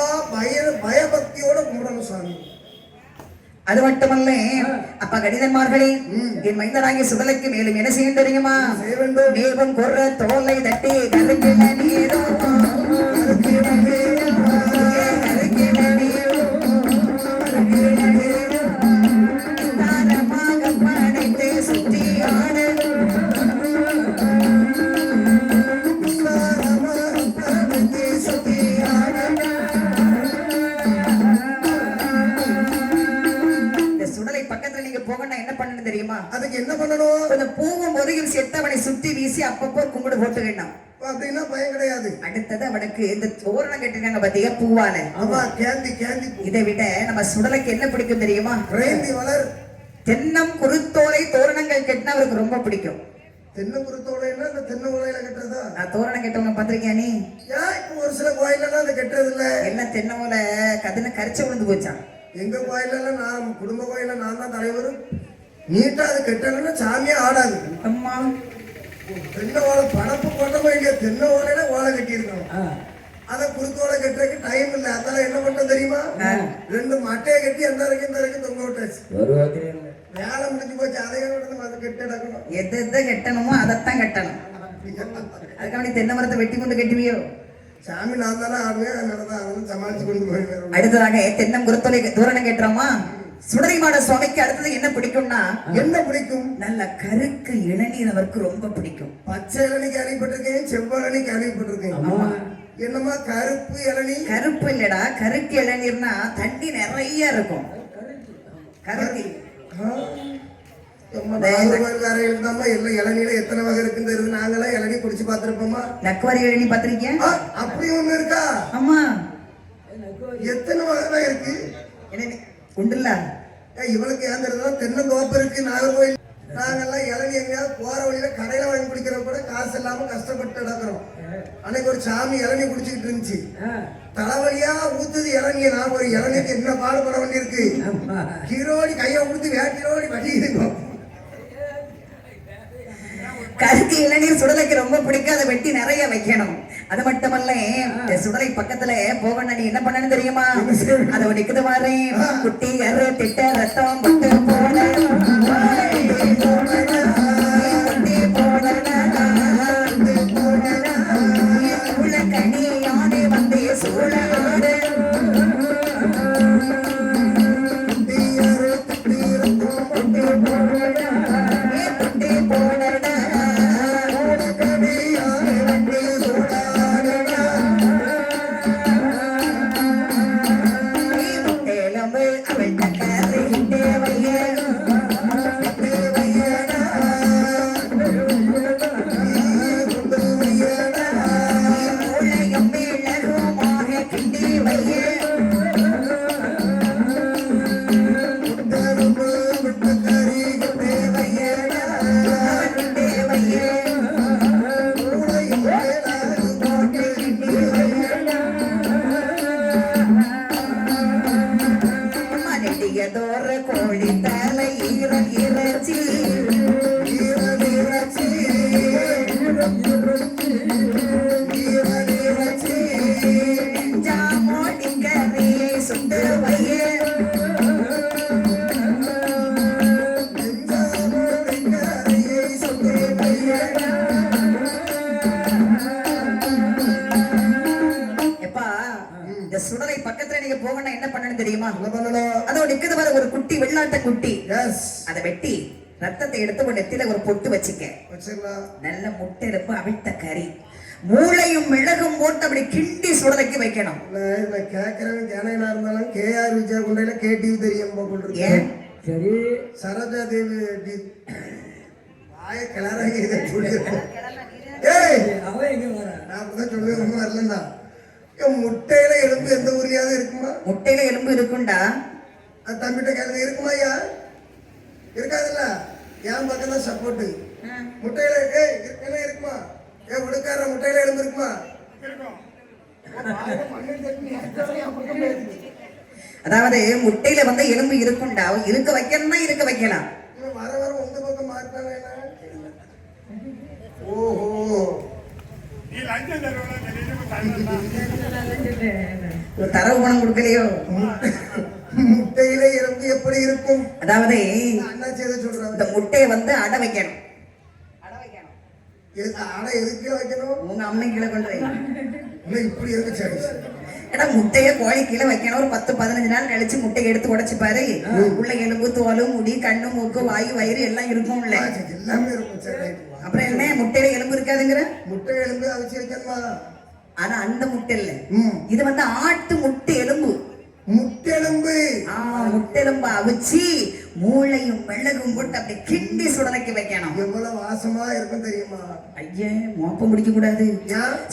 பயபக்தியோட கும்பிடணும் சாமி. அது மட்டுமல்ல, அப்ப கணிதன்மார்களே, என் மைந்தனாகிய சுடலைக்கு மேலும் என்ன செய்ய தெரியுமா? மேகம் கொர்ற தோலை தட்டி கருக்கின நீரோ சுற்றி ஆட தெரியுமா? அதுக்கு என்ன பண்ணணும்? கொஞ்சம் பூவும் பொதியும் சேர்த்து அவனை சுத்தி வீசி அப்பப்போ கும்பிடு போட்டு வேண்டாம். அப்படின்னா பயம் கிடையாது. அடுத்தது அவனுக்கு இந்த தோரணம் கட்டிருக்காங்க பாத்தீங்க, பூவால. ஆமா, கேந்தி கேந்தி. இதை விட நம்ம சுடலைக்கு என்ன பிடிக்கும் தெரியுமா? பிரேந்தி மலர், தென்னம் குருத்தோலை தோரணங்கள் கட்டினா அவருக்கு ரொம்ப பிடிக்கும். தென்னம் குருத்தோலைன்னா அந்த தென்னை ஓலையில கட்டுறதா? நான் தோரணம் கட்டவங்க பாத்திருக்கியா நீ? இப்போ ஒரு சில கோயிலெல்லாம் அதை கட்டுறது இல்ல. எல்லாம் தென்னை ஓலை கதுன்னு கரைச்சு விழுந்து போச்சான். எங்க கோயிலெல்லாம் நான் குடும்ப கோயில நான் தான் தலைவர். நீட்டா அது கட்டணும்னா சாமியே ஆடாது. அம்மா, தென்னை ஓலை பணப்பு போட்டோமோ இல்லையா, தென்னை ஓலையில ஓலை கட்டியிருக்கோம். அதை குறுத்தோலை கட்டுறதுக்கு டைம் இல்லை. அதெல்லாம் என்ன பண்ண தெரியுமா? 2 மட்டையை கட்டி அந்த வரைக்கும் தொங்க விட்டாச்சு. வேலை முடிஞ்சு போச்சு. அதையும் அதை கட்டி நடக்கணும். எதை கட்டணுமோ அதைத்தான் கட்டணும். அதுக்காக தென்னை மரத்தை வெட்டி கொண்டு கட்டுவியோ? சாமி நான் தானே ஆடுவேன், அதனாலதான் சமாளிச்சு கொண்டு போயிருவேன். அடுத்ததாக தென்னம் குருத்தோலை தோரணம் கட்டுறோமா? சுடலை மாட சுவாமிக்கு அடுத்தது என்ன பிடிக்கும்னா, என்ன பிடிக்கும்? நல்ல கருக்கு இளநீர் அவருக்கு ரொம்ப பிடிக்கும். பச்சை இளநீ கேள்விப்பட்டிருக்கேன், செவ்வளநீ கேள்விப்பட்டிருக்கேன். என்னமா கருப்பு இளநீ? கருப்பு இல்லடா, கருக்கு இளநீர்னா தண்ணி நிறைய இருக்கும். கருக்கு இளநீல எத்தனை வகை இருக்குன்னு தெரியுது. நாங்களாம் இளநீ குடிச்சு பாத்துருப்போமா? நக்குவாரி இளநீ பாத்திருக்கேன். அப்படி ஒண்ணு இருக்கா? ஆமா, எத்தனை வகை இருக்கு உண்டுல்ல. இவளுக்கு ஏன் தெரியுதா? தென்னந்தோப்பு இருக்கு, நாகர்கோயில் நாங்கெல்லாம் இளநீ எங்கேயாவது போற வழியில கடையில வாங்கி குடிக்கிறோம் கூட காசு இல்லாம கஷ்டப்பட்டு நடக்கிறோம். அன்னைக்கு ஒரு சாமி இளநீ குடிச்சுக்கிட்டு இருந்துச்சு. தலைவலியா ஊத்துது இளநிய. நான் ஒரு இளநிக்கு என்ன பாடுபட வேண்டியிருக்கு. ஹீரோடி கையை ஊத்து வேட்டிரோடி வடிக்குதுங்க. கருத்து இளநீர் சுடலைக்கு ரொம்ப பிடிக்கும். அதை வெட்டி நிறைய வைக்கணும். அது மட்டுமல்ல சுடலை பக்கத்துல போகணும். நீ என்ன பண்ணனு தெரியுமா? அதை நிக்குது மாதிரி குட்டி எரு திட்ட ரத்தம் பட்டு போன கனி யானை வந்து சூழலாடு கோழி தலை இறைச்சி ஜாமோடி கறி சுண்டு வையே சுடலை பக்கத்துல நீங்க போகணும். என்ன பண்ணணும் தெரியுமா? அதோட நிக்குது வர ஒரு குட்டி வெள்ளாட்ட குட்டி. அதை வெட்டி ரத்தத்தை எடுத்து ஒரு நெத்தில ஒரு பொட்டு வச்சுக்க. நல்ல முட்டை எடுப்பு அவிழ்த்த கறி மூளையும் மிளகும் போட்டு அப்படி கிண்டி சுடலைக்கு வைக்கணும். கேட்கிறவன் கேனையா இருந்தாலும் கேஆர் விஜயா கொண்டையில கேடிவி தெரியும். சரி சரோஜா தேவி ஆய கிளறாங்க. இதை சொல்லிருக்கோம். நான் சொல்லுவேன் வரலன்னா முட்டையில எலும்பு எந்த ஊர்லயாவது இருக்குமா? முட்டையில எலும்பு இருக்குண்டா. தம்பிட்ட கேள்வி இருக்குமா? ஐயா இருக்காதுல்ல. என் பக்கம் தான் சப்போர்ட். முட்டையில இருக்குமா? உடுக்கார முட்டையில எலும்பு இருக்குமா? அதாவது முட்டையில வந்து எலும்பு இருக்குண்டா. இருக்க வைக்கணும்னா இருக்க வைக்கலாம். வர வர உங்க பக்கம் மாட்டாங்க. ஓஹோ தரவு பணம் கொடுக்கலையோ? முட்டையில எலும்பு எப்படி இருக்கும்? அதாவது சொல்றாங்க இந்த முட்டையை வந்து அடை வைக்கணும். அடை எதுக்கு வைக்கணும்? உங்க அம்மை கீழே கொண்டு இப்படி இருக்கு. ஏன்னா முட்டைய கோழி கீழே வைக்கணும். ஒரு 10-15 நாள் கழிச்சு முட்டையை எடுத்து உடைச்சு பாரு. உள்ள எலும்பு தோல் முடி கண்ணு மூக்கு வாயு வயிறு எல்லாம் இருக்கும். எல்லாமே இருக்கும். அப்புறம் என்ன முட்டையில எலும்பு இருக்காதுங்கிற? முட்டை எலும்பு அவிச்சு வைக்கணுமா? ஆனா அந்த முட்டை இல்ல. இது வந்து ஆட்டு முட்டை எலும்பு. முட்டெலும்பு முட்டெலும்பு அவிச்சு மூளையும் மிளகும் போட்டு அப்படி கிண்டி சுடலைக்கு வைக்கணும். எவ்வளவு வாசமா இருக்கும் தெரியுமா? ஐயே மோப்பம் பிடிக்க கூடாது.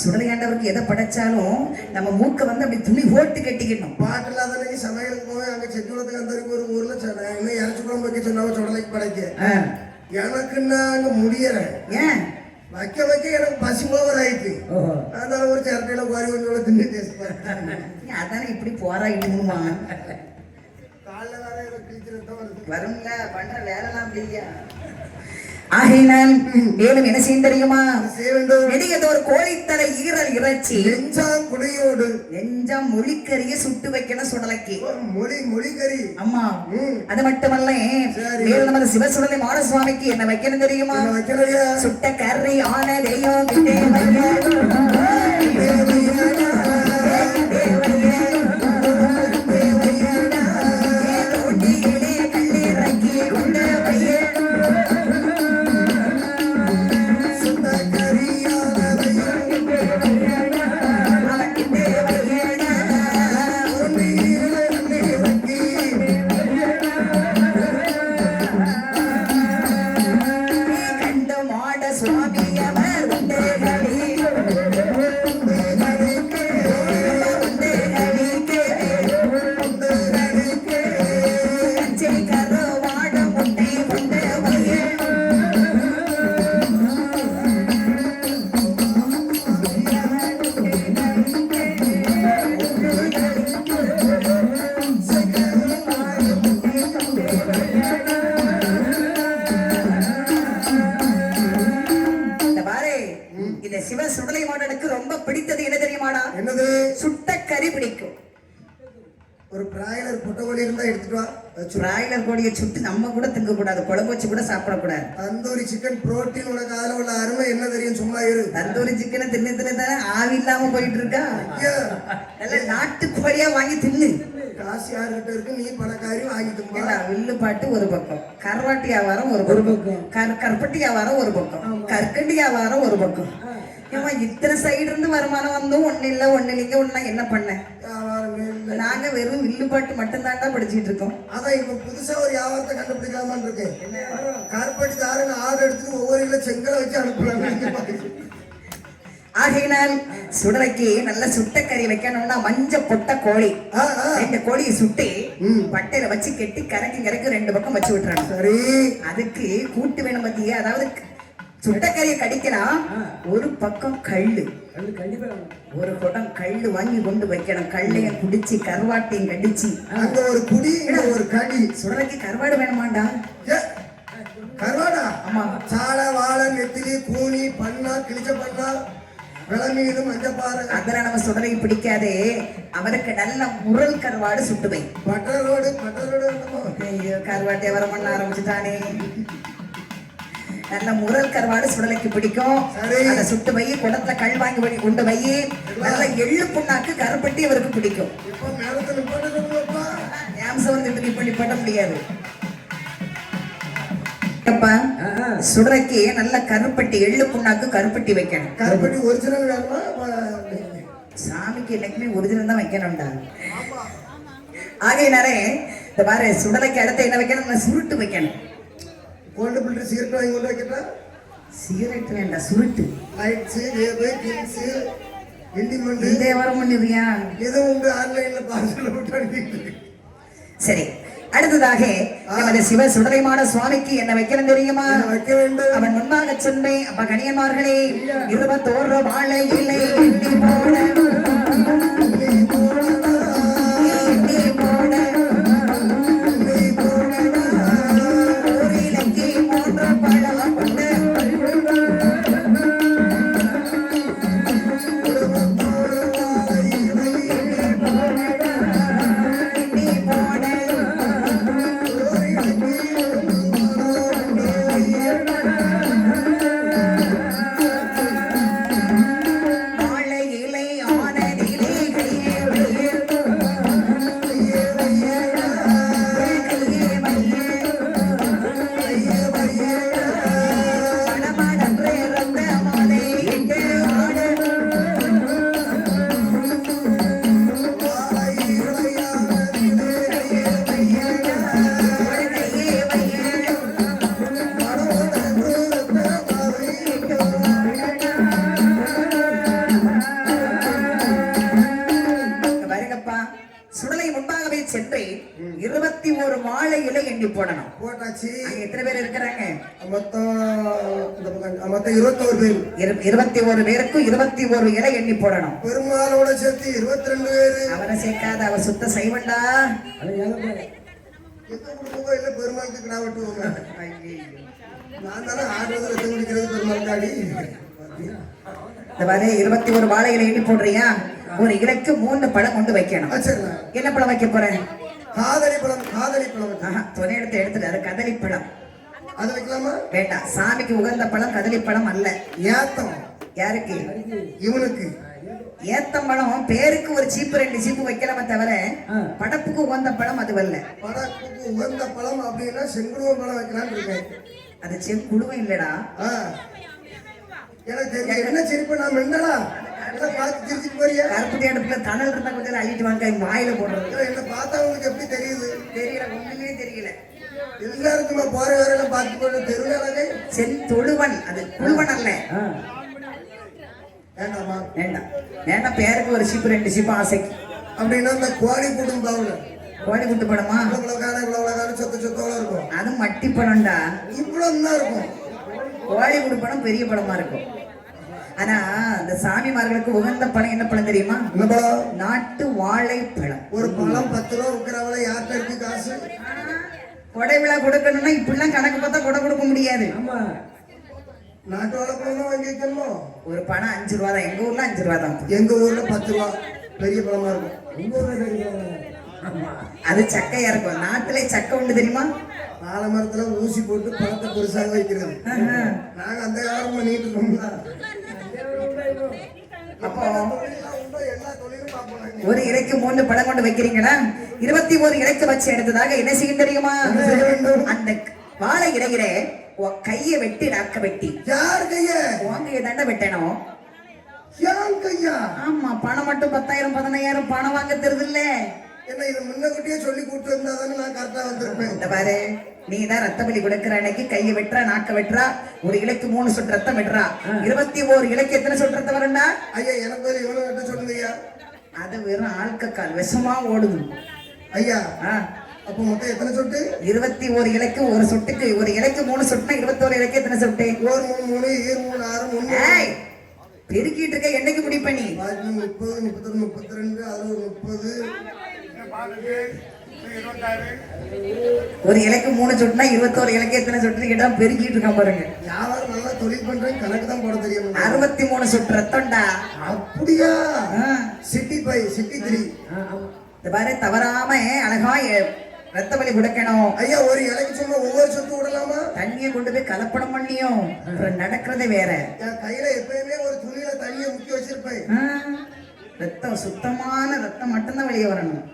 சுடலையாண்டவருக்கு எதை படைச்சாலும் நம்ம மூக்க வந்து அப்படி துணி போட்டு கட்டிக்கணும். பாட்டு இல்லாத சமையலுக்கு போய் அங்க செட்டுலத்துக்கு அந்த ஒரு ஊர்ல இன்னும் இறச்சி குழம்பு வைக்க சொன்னாவ சுடலைக்கு படைக்க. எனக்கு நாங்க முடியறேன். ஏன் வைக்க வைக்க எனக்கு பசி ஓவர் ஆயிட்டு. அதனால ஒரு சிரட்டையில குறை கொஞ்சம் தின்னு டேஸ்ட் அதானே இப்படி போராயிடுமா? காலைல வேற ஏதோ கிழிச்சிருந்தா வரும்ல பண்ற வேலைலாம் இல்லையா? ஆகையினால் மேலும் என்ன செய்ய தெரியுமா? நெடியதோர் கோழித்தலை ஈரல் இறைச்சி குடியோடு நெஞ்சம் மொழிக்கறிய சுட்டு வைக்கணும் சுடலைக்கு. மொழிக்கறி. ஆமா. அது மட்டுமல்ல மேலும் நமது சிவசுடலை மாடசுவாமிக்கு என்ன வைக்கணும் தெரியுமா? சுட்ட கறி ஆன தெய்வம் சுவாமி அவர் என்னது சுட்ட கறி பிடிக்கும். ஒரு பிராய்லர் பொட்டக்கோழி இருந்தா எடுத்துட்டு வா. பிராய்லர் கோழியை சுட்டு நம்ம கூட திங்க கூடாது, குழம்பு வச்சு கூட சாப்பிடக்கூடாது. தந்தூரி சிக்கன் புரோட்டீன், உனக்கு அதுல உள்ள அருமை என்ன தெரியும்? சும்மா இரு. தந்தூரி சிக்கனை தின்னு தானே ஆவி இல்லாம போயிட்டு இருக்கா. நல்ல நாட்டு கோழியா வாங்கி தின்னு. காசு யாருகிட்ட இருக்கு? நீ பணக்காரி, வாங்கி திம்பா. வில்லு பாட்டு ஒரு பக்கம், கருவாட்டி வியாபாரம் ஒரு பக்கம், கருப்பட்டி வியாபாரம் ஒரு பக்கம், கற்கண்டி வியாபாரம் ஒரு பக்கம். இத்தனை சைடு இருந்து வருமானம் வந்தும் ஒண்ணு இல்ல ஒண்ணு இல்லைங்க. ஒண்ணு என்ன பண்ண? நாங்க வெறும் வில்லு பாட்டு மட்டும் தாண்டா படிச்சுட்டு இருக்கோம். அதான் இப்ப புதுசா ஒரு வியாபாரத்தை கண்டுபிடிக்கலாமான்னு இருக்கேன். கருப்பட்டி தாருங்க ஆர்டர் எடுத்துட்டு ஒவ்வொரு கிலோ செங்கலை வச்சு அனுப்பலாம். ஆகையினால் சுடலைக்கு நல்ல சுட்ட கறி வைக்கணும்னா மஞ்ச பொட்ட கோழி, ரெண்டு கோழியை சுட்டி பட்டையில வச்சு கெட்டி கரைக்கு ரெண்டு பக்கம் வச்சு விட்டுறாங்க. சரி, அதுக்கு கூட்டு வேணும் பத்தியா? அதாவது சுட்டக்கறியை கடிக்கலாம். ஒரு பக்கம் கல்லு, ஒரு குடம் கல்லு வாங்கி கொண்டு வைக்கணும். கல்லையும் குடிச்சு கருவாட்டையும் கடிச்சு அங்க ஒரு குடி, ஒரு கடி. சுடலைக்கு கருவாடு வேணுமாண்டா? கருவாடா? ஆமா. சாலை, வாழை, நெத்திலி, கூனி, பண்ணா, கிழிச்ச பண்ணா, விளமீது, மஞ்சப்பாறை. அதெல்லாம் நம்ம சுடலைக்கு பிடிக்காதே. அவருக்கு நல்ல முரல் கருவாடு சுட்டுவை. பட்டரோடு ஐயோ, கருவாட்டை வர பண்ண ஆரம்பிச்சுட்டானே. நல்ல முரல் கருவாடு சுடலைக்கு பிடிக்கும். அதை சுட்டு வை, குடத்துல கல் வாங்கி கொண்டு வை. நல்ல எள்ளு புண்ணாக்கு கருப்பட்டி அவருக்கு பிடிக்கும். நிப்பட்ட முடியாது. சுடலைக்கு நல்ல கருப்பட்டி, எள்ளு புண்ணாக்கு கருப்பட்டி வைக்கணும். கருப்பட்டி ஒரிஜினல் வேணுமா? சாமிக்கு என்னைக்குமே ஒரிஜினல் தான் வைக்கணும்டா. ஆகையினாலே இந்த மாதிரி சுடலைக்கு அடுத்து என்ன வைக்கணும்? சுருட்டு வைக்கணும். கோல்டு பில்டர் சிகரெட் வாங்கி கொண்டு வைக்கிறா? சிகரெட் வேண்டாம், சுருட்டு. லைட்ஸ், வேவு, கிங்ஸ், இண்டிமெண்ட் இதே வர பண்ணிடுறியா? ஏதோ உங்க ஆன்லைன்ல பார்சல் போட்டு அனுப்பிட்டு. சரி, அடுத்ததாக நமது சிவ சுடலைமான சுவாமிக்கு என்ன வைக்கணும் தெரியுமா? வைக்க வேண்டும். அவன் முன்பாக சொன்னே, அப்ப கணியன்மார்களே 21 வாழை இலை எண்ணி போட, சுடலை முன்பாகவே சென்று 21 வாழை இலை எண்ணி போடணும். போட்டாச்சு. எத்தனை பேர் இருக்கிறாங்க? மொத்தம் 21 பேர். 21 பேருக்கு 21 இலை எண்ணி போடணும். பெருமாளோட சேர்த்து 22 பேரு. அவனை சேர்க்காத, அவ சுத்த செய்வண்டா. இல்ல பெருமாளுக்கு கிடா வெட்டுவாங்க. நான் தானே ஆடுறதுல ரத்தம் குடிக்கிறது பெருமாள் காடி. இந்த மாதிரி 21 வாழை இலை எண்ணி போடுறியா? ஒரு இலைக்கு 3 பழம் கொண்டு வைக்கணும். என்ன பழம் வைக்க போறேன்? காதலி பழம். காதலி பழம் துணை எடுத்துட்டு அது கதலி பழம். அது வைக்கலாமா? வேண்டாம். சாமிக்கு உகந்த பழம் கதலி பழம் அல்ல. ஏத்தம். யாருக்கு? இவனுக்கு. ஏத்தம் பழம் பேருக்கு ஒரு சீப்பு 2 சீப்பு வைக்கலாமே தவிர படப்புக்கு உகந்த பழம் அது வரல. படப்புக்கு உகந்த பழம் அப்படின்னா செங்குழுவ பழம் வைக்கலான்னு இருக்கேன். அது செங்குழுவம் இல்லடா. எனக்கு தெரியும். என்ன சிரிப்பு? நான் மெண்டலா பார்த்து திருச்சிட்டு போறியா? கருப்பு அடுப்புல தணல் இருந்தா கொஞ்சம் அள்ளிட்டு வாங்க, வாயில போடுறது. என்ன பார்த்தா உங்களுக்கு எப்படி தெரியுது? தெரியல, ஒண்ணுமே தெரியல. எல்லாருக்குமா போற வேலையெல்லாம் பார்த்து போட்டு தெருவில் செந்தொழுவன், அது குழுவன் அல்ல. வேண்டாமா? வேண்டாம் வேண்டாம். பேருக்கு ஒரு சீப்பு 2 சீப்பு ஆசைக்கு. அப்படின்னா இந்த கோழி கூட்டும் பாவுல கோழி குட்டு படமா? இவ்வளவு சொத்து சொத்தோட இருக்கும். அது மட்டி படம்டா. இவ்வளவு தான் இருக்கும். கோழி குட்டு படம் பெரிய படமா இருக்கும். ஆனா அந்த சாமிமார்களுக்கு உகந்த பழம் என்ன பழம் தெரியுமா? நாட்டு வாழைப்பழம். ஒரு பழம் 10 ரூபா விற்கிறவள யார்கிட்ட இருக்கு காசு? கொடை விழா கொடுக்கணும்னா இப்படிலாம் கணக்கு பார்த்தா கொடை கொடுக்க முடியாது. நாட்டு வாழைப்பழம் தான் வாங்கி வைக்கணுமோ? ஒரு பணம் 5 ரூபா தான். எங்க ஊர்ல 5 ரூபா தான். எங்க ஊர்ல 10 ரூபா பெரிய பழமா இருக்கும். அது சக்கையா இருக்கும். நாட்டிலே சக்கை உண்டு தெரியுமா? ஆலமரத்துல ஊசி போட்டு பழத்தை பெருசாக வைக்கிறது. நாங்க அந்த காலம் பண்ணிட்டு இருக்கோம்ல. அப்போ எல்லா தொழிலும் பார்ப்போம் நாங்க. ஒரு இலைக்கு 3 பழம் கொண்டு வைக்கிறீங்களா? 21 இலைக்கு வச்சு எடுத்ததாக என்ன செய்யும் தெரியுமா? அந்த வாழை இலையிலே கையை வெட்டி நாக்க வெட்டி. யார் கைய? உங்க தாண்ட வெட்டணும். யார் கையா? ஆமா, பணம் மட்டும் 10,000 15,000 பணம் வாங்க தெரியுது இல்ல? என்ன இது முன்னக்கூட்டியே சொல்லி கூட்டு இருந்தா தானே நான் கரெக்டா வந்திருப்பேன். இந்த பாரு, நீ தான் ரத்த பலி கொடுக்கிற அன்னைக்கு கையை வெட்டுறா, நாக்க வெட்டுறா, ஒரு இலைக்கு 3 சொட்டு ரத்தம் வெட்டுறா. 21 இலைக்கு எத்தனை சொட்டு ரத்தம் வரும்டா? ஐயா எனக்கு ஒரு இவ்வளவு வெட்ட சொல்லுங்க ஐயா. அது வெறும் ஆல்கக்கால் விஷமா ஓடுது ஐயா. அப்ப மொத்தம் எத்தனை சொட்டு? 21 இலைக்கு ஒரு சொட்டுக்கு, ஒரு இலைக்கு 3 சொட்டுனா 21 இலைக்கு எத்தனை சொட்டு? 1 3 3 3 6 3 பெருக்கிட்டு இருக்க. என்னைக்கு முடிப்ப நீ? 30 31 32 அது ஒரு 30. ஒரு இலைக்கு 3 சொட்டுனா 21 இலைக்கு எத்தனை சொட்டு கேட்டா பெருக்கிட்டு இருக்கான் பாருங்க. யாரும் நல்லா தொழில் பண்றேன், கணக்கு தான் போட தெரியும். 63 சொட்டு ரத்தம்டா. அப்படியா? City 5 city 3. இந்த பாரு, தவறாம அழகா ரத்த பலி கொடுக்கணும். ஐயா ஒரு இலைக்கு சும்மா ஒவ்வொரு சொட்டு விடலாமா? தண்ணியை கொண்டு போய் கலப்படம் பண்ணியும் அப்புறம் நடக்கிறதே வேற. என் கையில எப்பயுமே ஒரு துணியில தண்ணியை முக்கி வச்சிருப்பேன். ரத்தம் சுத்தமான ரத்தம் மட்டும்தான் வெளியே வரணும்.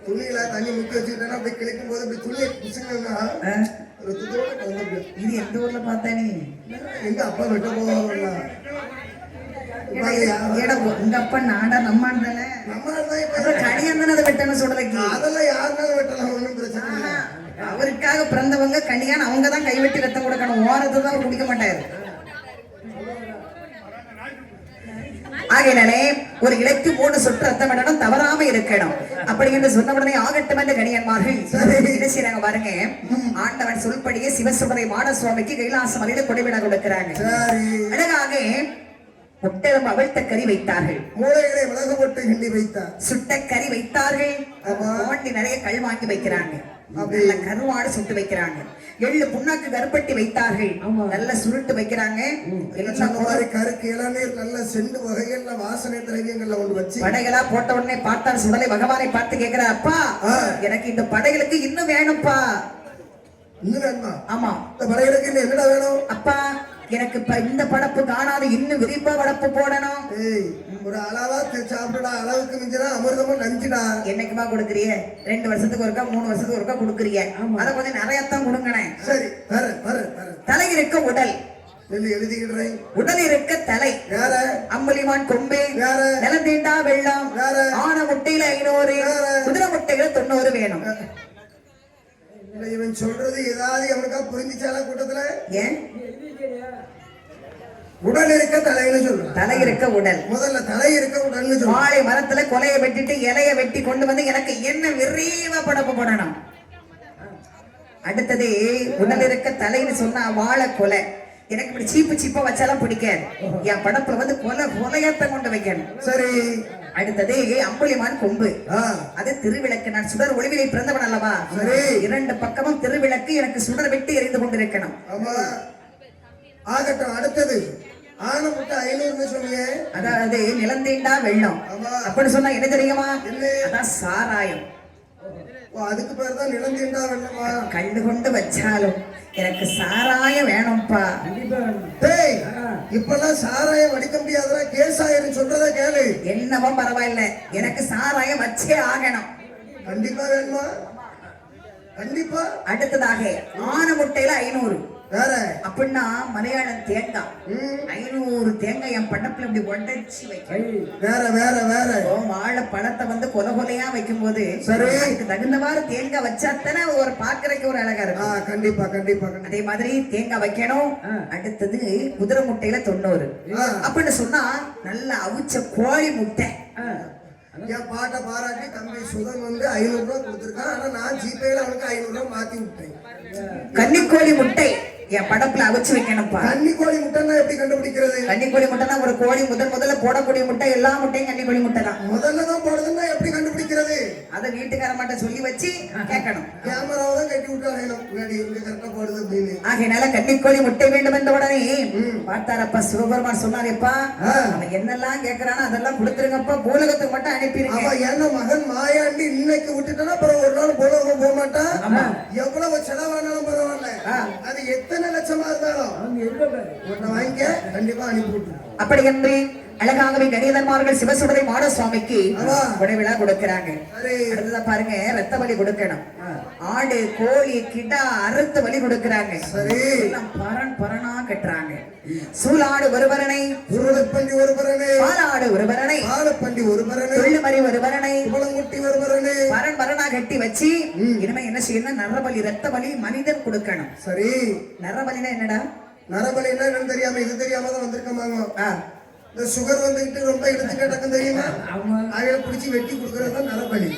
துணியில தண்ணி முக்கி வச்சுக்கிட்டேன்னா அப்படி கிளிக்கும் போது அப்படி துணியை பிடிச்சுங்கன்னா ரத்தத்தோட கலந்து. இது எந்த ஊர்ல பார்த்தா நீ? எங்க அப்பா வெட்ட போவாங்க. உங்க அப்பா நாடா நம்ம தானே? கனியான் தானே அதை வெட்டணும் சொல்றதுக்கு. அதெல்லாம் யாருனாலும் வெட்டலாம், ஒண்ணும் பிரச்சனை இல்லை. அவருக்காக பிறந்தவங்க கனியான், அவங்க தான் கைவெட்டி ரத்தம் கொடுக்கணும். ஓரத்தை தான் அவர் குடிக்க மாட்டாரு. ஆகையினாலே ஒரு இலைக்கு 3 சொட்டு ரத்தம் விடணும், தவறாம இருக்கணும். அப்படி என்று சொன்ன உடனே ஆகட்டும் என்று கணியன்மார்கள் என்ன செய்யறாங்க பாருங்க. ஆண்டவன் சொல்படியே சிவசுடரை மாடசுவாமிக்கு கைலாச மலையில கொடைவிட கொடுக்கிறாங்க. அழகாக முட்டெலும் அவிழ்த்த கறி வைத்தார்கள். மூளைகளை மிளகு போட்டு கிண்டி வைத்தார். சுட்ட கறி வைத்தார்கள். ஓண்டி நிறைய கல் வாங்கி வைக்கிறாங்க. நல்ல கருவாடு சுட்டு வைக்கிறாங்க. எள்ளு புண்ணாக்கு கருப்பட்டி வைத்தார்கள். நல்ல சுருட்டு வைக்கிறாங்க. கருக்கு இளநீர் நல்ல செண்டு வகைகள்ல வாசனை திரவியங்கள்ல ஒன்று வச்சு படைகளா போட்ட உடனே பார்த்தார் சுடலை பகவானை பார்த்து கேட்கிறார், அப்பா எனக்கு இந்த படைகளுக்கு இன்னும் வேணும்ப்பா. இன்னும் வேணுமா? ஆமா, இந்த படைகளுக்கு இன்னும் என்னடா வேணும்? அப்பா எனக்கு இந்த படப்பு காணாது, இன்னும் விரிப்பா படப்பு போடணும். ஒரு அளவா சாப்பிடா, அளவுக்கு மிஞ்சினா அமிர்தமா நஞ்சுடா. என்னைக்குமா கொடுக்குறிய? 2 வருஷத்துக்கு ஒருக்கா 3 வருஷத்துக்கு ஒருக்கா கொடுக்குறிய. அதை கொஞ்சம் நிறையத்தான் கொடுங்கண்ணே. சரி, தலை இருக்க உடல் எழுதிக்கிறேன். உடல் இருக்க தலை வேற, அம்புலிமான் கொம்பே வேற, நிலம் தீண்டா வெள்ளம் வேற, ஆன முட்டையில 500, குதிரை முட்டையில 90 வேணும். இவன் சொல்றது ஏதாவது அவனுக்கா புரிஞ்சுச்சால கூட்டத்துல? ஏன் உடல் இருக்க தலைன்னு சொல்றான். தலை இருக்க உடல், முதல்ல தலை இருக்க உடல்னு சொல்றான். வாழை மரத்துல கொலையை வெட்டிட்டு இலைய வெட்டி கொண்டு வந்து எனக்கு என்ன விரைவா படப்பு போடணும். அடுத்தது உடல் இருக்க தலைன்னு சொன்னா வாழை கொலை. எனக்கு இப்படி சீப்பா வச்சாலும் பிடிக்காது. என் படப்புல வந்து கொலையத்தான் கொண்டு வைக்கணும். சரி. அடுத்தது அம்புலிமான் கொம்பு. அது திருவிளக்கு. நான் சுடர் ஒளிவிலை பிறந்தவன் அல்லவா? 2 பக்கமும் திருவிளக்கு எனக்கு சுடர் வெட்டி எரிந்து கொண்டிருக்கணும். ஆகட்டும். அடுத்தது ஆன முட்டை 500 சொன்னீங்க. அதாவது நிலந்தீண்டா வெள்ளம் அப்படின்னு சொன்னா என்ன தெரியுமா? அதான் சாராயம். அதுக்கு பேர் தான் நிலந்தீண்டா வெள்ளமா? கண்டு கொண்டு வச்சாலும் எனக்கு சாராயம் வேணும்ப்பா. இப்பெல்லாம் சாராயம் அடிக்க முடியாதுடா, கேஸ் ஆயிரும். சொல்றத கேளு. என்னவோ பரவாயில்ல, எனக்கு சாராயம் வச்சே ஆகணும். கண்டிப்பா வேணுமா? கண்டிப்பா. அடுத்ததாக ஆன முட்டையில 500 வேற. அப்படின்னா மலையாளம் தேங்காய் 500 தேங்காய் என் படப்புல இப்படி உடைச்சு வைக்கணும். வேற வேற வேற. வாழை பழத்தை வந்து கொலையா வைக்கும் போது தகுந்தவாறு தேங்காய் வச்சாத்தானே ஒரு பாக்குறதுக்கு ஒரு அழகா இருக்கும். கண்டிப்பா கண்டிப்பா. அதே மாதிரி தேங்காய் வைக்கணும். அடுத்தது குதிரை முட்டையில 90 அப்படின்னு சொன்னா நல்ல அவிச்ச கோழி முட்டை. என் பாட்டை பாராட்டி தம்பி சுதன் வந்து 500 ரூபாய் கொடுத்துருக்கான். ஆனா நான் ஜிபேல அவனுக்கு 500 ரூபாய் மாத்தி விட்டேன். கன்னிக்கோழி முட்டை என் படப்புல அவிச்சு வைக்கணும்ப்பா. கன்னிக்கோழி முட்டைன்னா எப்படி கண்டுபிடிக்கிறது? கன்னிக்கோழி முட்டைனா ஒரு கோழி முதல்ல போடக்கூடிய முட்டை. எல்லா முட்டையும் கன்னிக்கோழி முட்டை தான். முதல்ல தான் போடுறதுன்னா எப்படி கண்டுபிடிக்கிறது? அதை வீட்டுக்காரமாட்ட சொல்லி வச்சு கேட்கணும். கேமராவை தான் கட்டி விட்டாங்க முன்னாடி இங்க கரெக்டா போடுது அப்படின்னு. ஆகையினால கன்னிக்கோழி முட்டை வேண்டும் என்ற உடனே பார்த்தாரப்பா சிவபெருமான் சொன்னாரேப்பா அவன் என்னெல்லாம் கேட்கறானோ அதெல்லாம் கொடுத்துருங்கப்பா பூலகத்துக்கு மட்டும் அனுப்பிடுங்க. அவன் என்ன மகன் மாயாண்டி இன்னைக்கு விட்டுட்டானா அப்புறம் ஒரு நாள் பூலகம் போக மாட்டான். எவ்வளவு செலவானாலும் பரவாயில்ல, அது எத்தனை லட்சமா இருந்தாலும் வாங்கிக்க கண்டிப்பா அனுப்பி விட்டு. அப்படி என்று அழகாகவே கணிதன்மார்கள் சிவசுடரை மாட சுவாமிக்கு விழா கொடுக்கிறாங்க. அடுத்ததான் பாருங்க, ரத்த பலி கொடுக்கணும். ஆடு கோழி கிடா அறுத்து பலி கொடுக்கிறாங்க. பரன் பரனா கட்டுறாங்க. சூலாடு ஒருவரனை, சூழப்பண்டி ஒருவரனை, பாலாடு ஒருவரனை, பாலப்பண்டி ஒருவரனை, வெள்ளுமறி ஒருவரனை, குளங்குட்டி ஒருவரனை பரன் பரனா கட்டி வச்சு இனிமே என்ன செய்யணும், நரபலி ரத்த பலி மனிதன் கொடுக்கணும். சரி, நரபலினா என்னடா? நரபலின்னா என்னன்னு தெரியாம இது தெரியாம தான் வந்திருக்கமாங்க. இந்த சுகர் வந்துகிட்டு ரொம்ப எடுத்துட்டு டக்கம் தெரியுமா, அவையில பிடிச்சி வெட்டி கொடுக்கறது தான் நரபலி.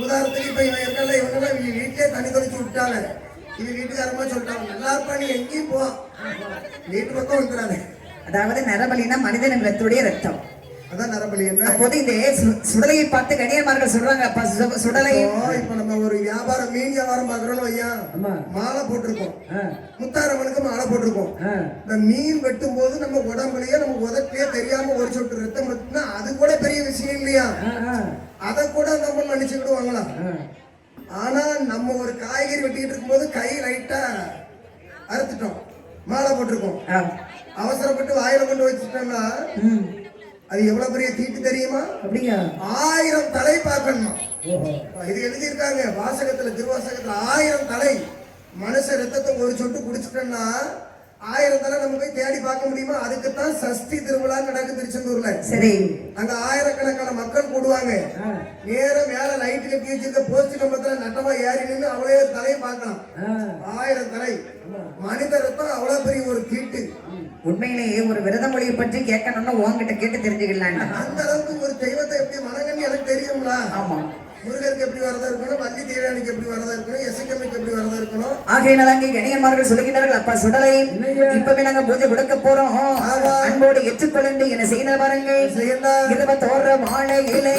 உதாரணத்துக்கு இப்ப இவன் இருக்கல, இவங்கெல்லாம் வீட்டிலே தண்ணி தொலைச்சு விட்டாங்க. இது வீட்டுக்காரமா சொல்லிட்டாங்க, நல்லா இருப்பா நீ எங்கேயும் போ, வீட்டு பக்கம் வந்துடாது. அதாவது நரபலினா மனிதனின் ரத்துடைய ரத்தம், அதான் நரபலி. என்ன அப்போது இந்த சுடலையை பார்த்து கணியன்மார்கள் சொல்றாங்க, சுடலை இப்ப நம்ம ஒரு வியாபாரம் மீன் வியாபாரம் பாக்குறோம்னு ஐயா, மாலை போட்டிருக்கோம், முத்தாரம்மனுக்கு மாலை போட்டிருக்கோம். இந்த மீன் வெட்டும் போது நம்ம உடம்புலயே நம்ம உதட்டிலே தெரியாம ஒரு சொட்டு ரத்தம் வெட்டினா அது கூட பெரிய விஷயம் இல்லையா, அதை கூட நம்ம மன்னிச்சுக்கிடுவாங்களாம். ஆனா நம்ம ஒரு காய்கறி வெட்டிக்கிட்டு இருக்கும்போது கை லைட்டா அறுத்துட்டோம், மாலை போட்டிருக்கோம், அவசரப்பட்டு வாயில கொண்டு வச்சுட்டோம்னா அது எவ்வளவு பெரிய தீட்டு தெரியுமா? அப்படியா? 1000 தலை பார்க்கணுமா. இது எழுதியிருக்காங்க வாசகத்துல, திருவாசகத்துல 1000 தலை. மனுஷ ரத்தத்தை ஒரு சொட்டு குடிச்சிட்டோம்னா 1000 தலை நம்ம போய் தேடி பார்க்க முடியுமா? அதுக்குத்தான் சஷ்டி திருவிழா நடக்குது திருச்செந்தூர்ல. சரி, அங்க ஆயிரக்கணக்கான மக்கள் கூடுவாங்க. நேரம் மேல லைட் கட்டி வச்சிருக்க போஸ்ட் கம்பத்துல நட்டமா ஏறி நின்று அவ்வளவு தலையை பார்க்கலாம். 1000 தலை. மனித ரத்தம் அவ்வளவு பெரிய ஒரு தீட்டு. உண்மையிலேயே ஒரு விரத மொழியை பற்றி கேட்கணும்னா உங்ககிட்ட கேட்டு தெரிஞ்சுக்கலாம். அந்த அளவுக்கு ஒரு தெய்வத்தை எப்படி வணங்கன்னு எனக்கு தெரியும்ல. ஆமா, முருகருக்கு எப்படி வரதா இருக்கணும், வள்ளி தேவயானிக்கு எப்படி வரதா இருக்கணும், எசைக்கம்மைக்கு எப்படி வரதா இருக்கணும். ஆகையினால அங்கே கணியன்மார்கள் சொல்லுகிறார்கள், அப்பா சுடலை இப்பவே நாங்க பூஜை கொடுக்க போறோம், அன்போடு ஏற்றுக்கொள்ளு என்ன செய்ய பாருங்கள். 21 வாழை இலை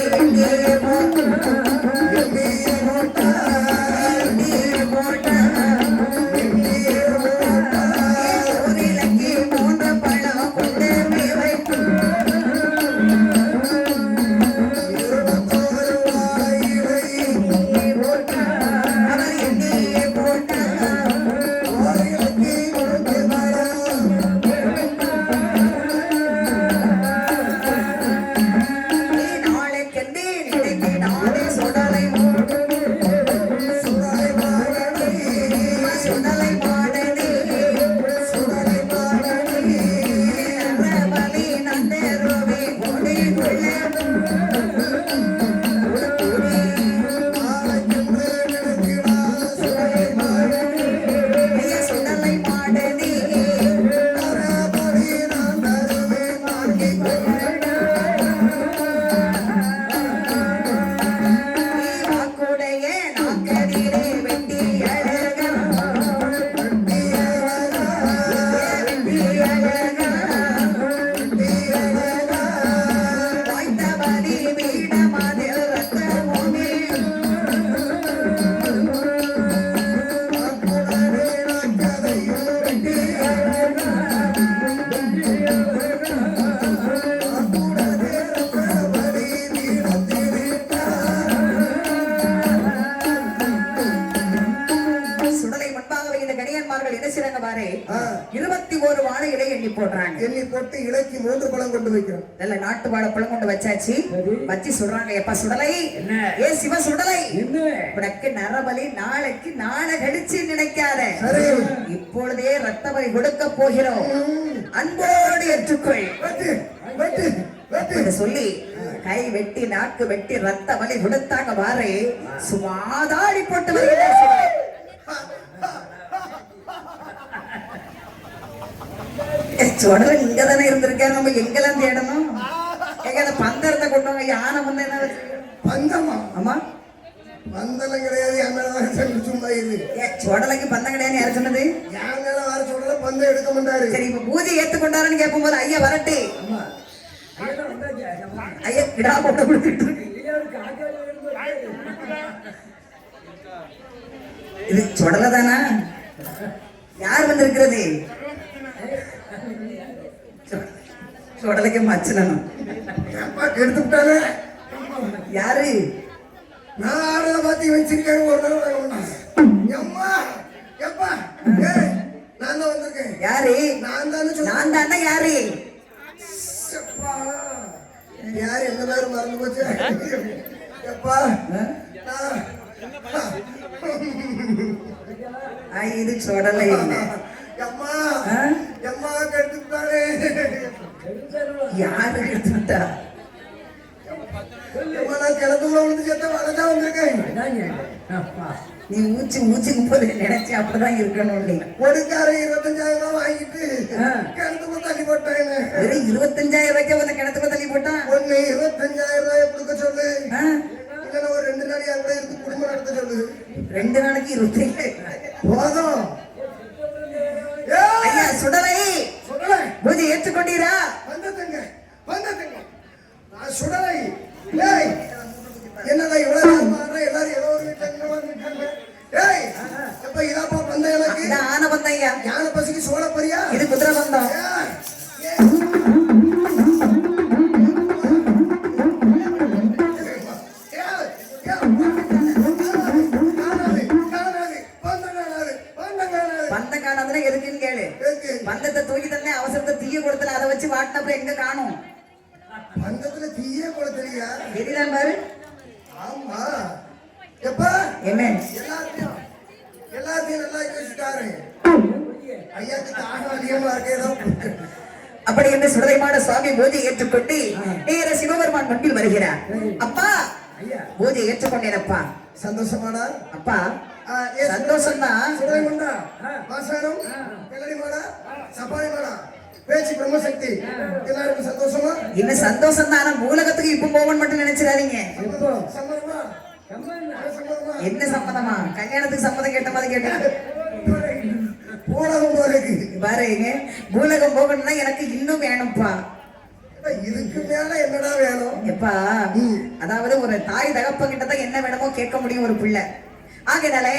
பாரு 21 வாழை இலை எண்ணி போடுறாங்க. எண்ணி போட்டு இலைக்கு 3 பழம் கொண்டு வைக்கிறோம். நல்ல நாட்டு வாழைப்பழம் கொண்டு வச்சாச்சு. வச்சு சொல்றாங்க, எப்பா சுடலை, ஏ சிவ சுடலை, உனக்கு நரபலி நாளைக்கு நாளை கழிச்சு நினைக்காத, இப்பொழுதே ரத்த பலி கொடுக்க போகிறோம், அன்போடு ஏற்றுக்கொள் சொல்லி கை வெட்டி நாக்கு வெட்டி ரத்த பலி கொடுத்தாங்க. பாரு சுமாதாடி போட்டு வருகிறார். சுடல இங்கதானே இருந்திருக்காரு, நம்ம எங்கெல்லாம் தேடணும்? எங்க பந்தரத்தை கொண்டவங்க யானை வந்து என்ன பந்தமா? ஆமா, பந்தலம் கிடையாது, என் மேலதான் சும்மா இது. சுடலைக்கு பந்தம் கிடையாது யாரு சொன்னது? என் மேல வர சுடல பந்தம் எடுக்க மாட்டாரு. சரி, இப்ப பூஜை ஏத்துக்கொண்டாருன்னு கேட்கும் போது ஐயா வரட்டு, ஐயா கிடா போட்ட கொடுத்துட்டு இது சுடலதானா? யார் வந்திருக்கிறது? சுடலைக்கு மச்சனனும் அப்பா கெடுத்து விட்டானே. யாரு? நான் ஆடுறத பார்த்து வச்சிருக்காங்க ஒரு தடவை அம்மா எப்பா ஏய் நான் தான் வந்திருக்கேன். யாரு? நான் தானே சொல்றேன். நான் தானே. யாரு? எப்பா யார் என்ன பேரும் மறந்து போச்சு. எப்பா இது சுடலை இல்லை. அம்மா அம்மா கெடுத்துட்டானே. யாரு எடுத்துட்டா? நான் கிணத்துக்குள்ள விழுந்து செத்த வளர்ந்தா வந்திருக்கேன். நீ மூச்சு மூச்சுக்கு போது நினைச்சு அப்படிதான் இருக்கணும். நீ ஒடுக்கார 25,000 ரூபாய் வாங்கிட்டு கிணத்துக்குள்ள தள்ளி போட்டாங்க. வெறும் 25,000 ரூபாய்க்கு வந்து கிணத்துக்கு தள்ளி போட்டான். ஒண்ணு 25,000 ரூபாய் கொடுக்க சொல்லு, இல்லைன்னா ஒரு 2 நாளைக்கு அங்கே இருந்து குடும்பம் நடத்த சொல்லு. 2 நாளைக்கு 25 போதும். ஐயா சுடலை சுடலை பூஜை ஏற்றுக்கொண்டீரா? வந்ததுங்க வந்ததுங்க. நான் சுடலை. ஏய் என்னடா இவ்வளவு நேரம் ஆடுற? எல்லாரும் ஏதோ ஒரு வீட்டுல இருக்காங்க. ஏய் எப்ப இதாப்பா பந்தம்? எனக்கு இது ஆன பந்தம் ஐயா. யானை பசிக்கு சோழ பரியா? இது குதிரை பந்தம். பந்தம் காணாதுன்னா எதுக்குன்னு கேளு. பந்தத்தை தூக்கி தந்தே அவசரத்தை தீய கொடுத்துல அதை வச்சு வாட்டினப்ப எங்க காணும்? பந்தத்துல தீயே கூட தெரியா? தெரியல பாரு. ஆமா எப்பா என்ன எல்லாத்தையும் நல்லா வச்சுட்டாரு. ஐயாக்கு தாகம் அதிகமா இருக்கேதோ. அப்படி என்று சுடலைமான சுவாமி பூஜை ஏற்றுக்கொண்டு நேர சிவபெருமான் முன்பில் வருகிறார். அப்பா பூஜை ஏற்றுக்கொண்டேனப்பா. சந்தோஷமாடா அப்பா? சந்தோஷம் தான். சுடலை முண்டா மாசானம் கல்லடி மாடா சப்பாளி மாடா பேச்சு பிரம்மசக்தி எல்லாருக்கும் சந்தோஷமா? இன்னும் சந்தோஷம் தான். ஆனா மூலகத்துக்கு இப்ப போவன் மட்டும் நினைச்சிடாதீங்க. சம்மதமா? என்ன சம்மதமா? கல்யாணத்துக்கு சம்மதம் கேட்ட மாதிரி கேட்டேன். பூலகம் போறதுக்கு பாருங்க, பூலகம் போகணும்னா எனக்கு இன்னும் வேணும்ப்பா. இதுக்கு மேல என்னடா வேணும்? எப்பா அதாவது ஒரு தாய் தகப்ப கிட்டதான் என்ன வேணுமோ கேட்க முடியும் ஒரு பிள்ளை. ஆகையாலே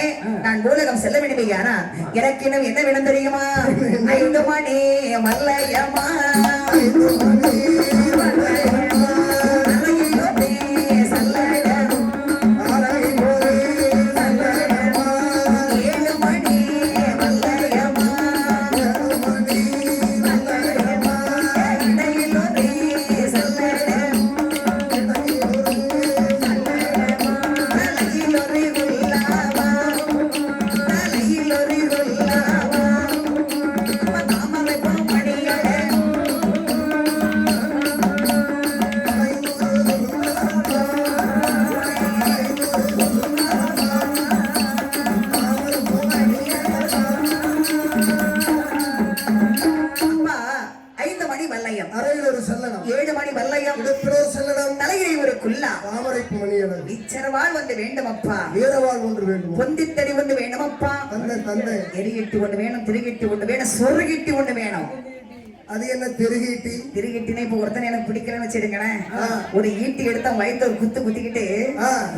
நான் பூலகம் செல்ல வேண்டுமையானா எனக்கு இன்னும் என்ன வேணும் தெரியுமா? 5 மணி மல்லையம்மா அறையில் ஒரு செல்லடம், 7 மணி வல்லையம், இடத்தில் ஒரு செல்லடம், தலையிலே ஒரு குல்லா, தாமரைப்பு மணி அளவு, இச்சரவாள் வந்து வேண்டுமப்பா, வீரவாள் ஒன்று வேண்டும், பொந்தித்தடி ஒன்று வேண்டுமப்பா, தந்தை தந்தை எரிகிட்டு ஒன்று வேணும், திருகிட்டு ஒன்று வேணும், சொருகிட்டு ஒன்று வேணும். அது என்ன திருகீட்டி? திருகிட்டினே இப்ப ஒருத்தனை எனக்கு பிடிக்கலன்னு வச்சிருக்கேன். ஒரு ஈட்டி எடுத்தா வயிற்று ஒரு குத்து குத்திக்கிட்டு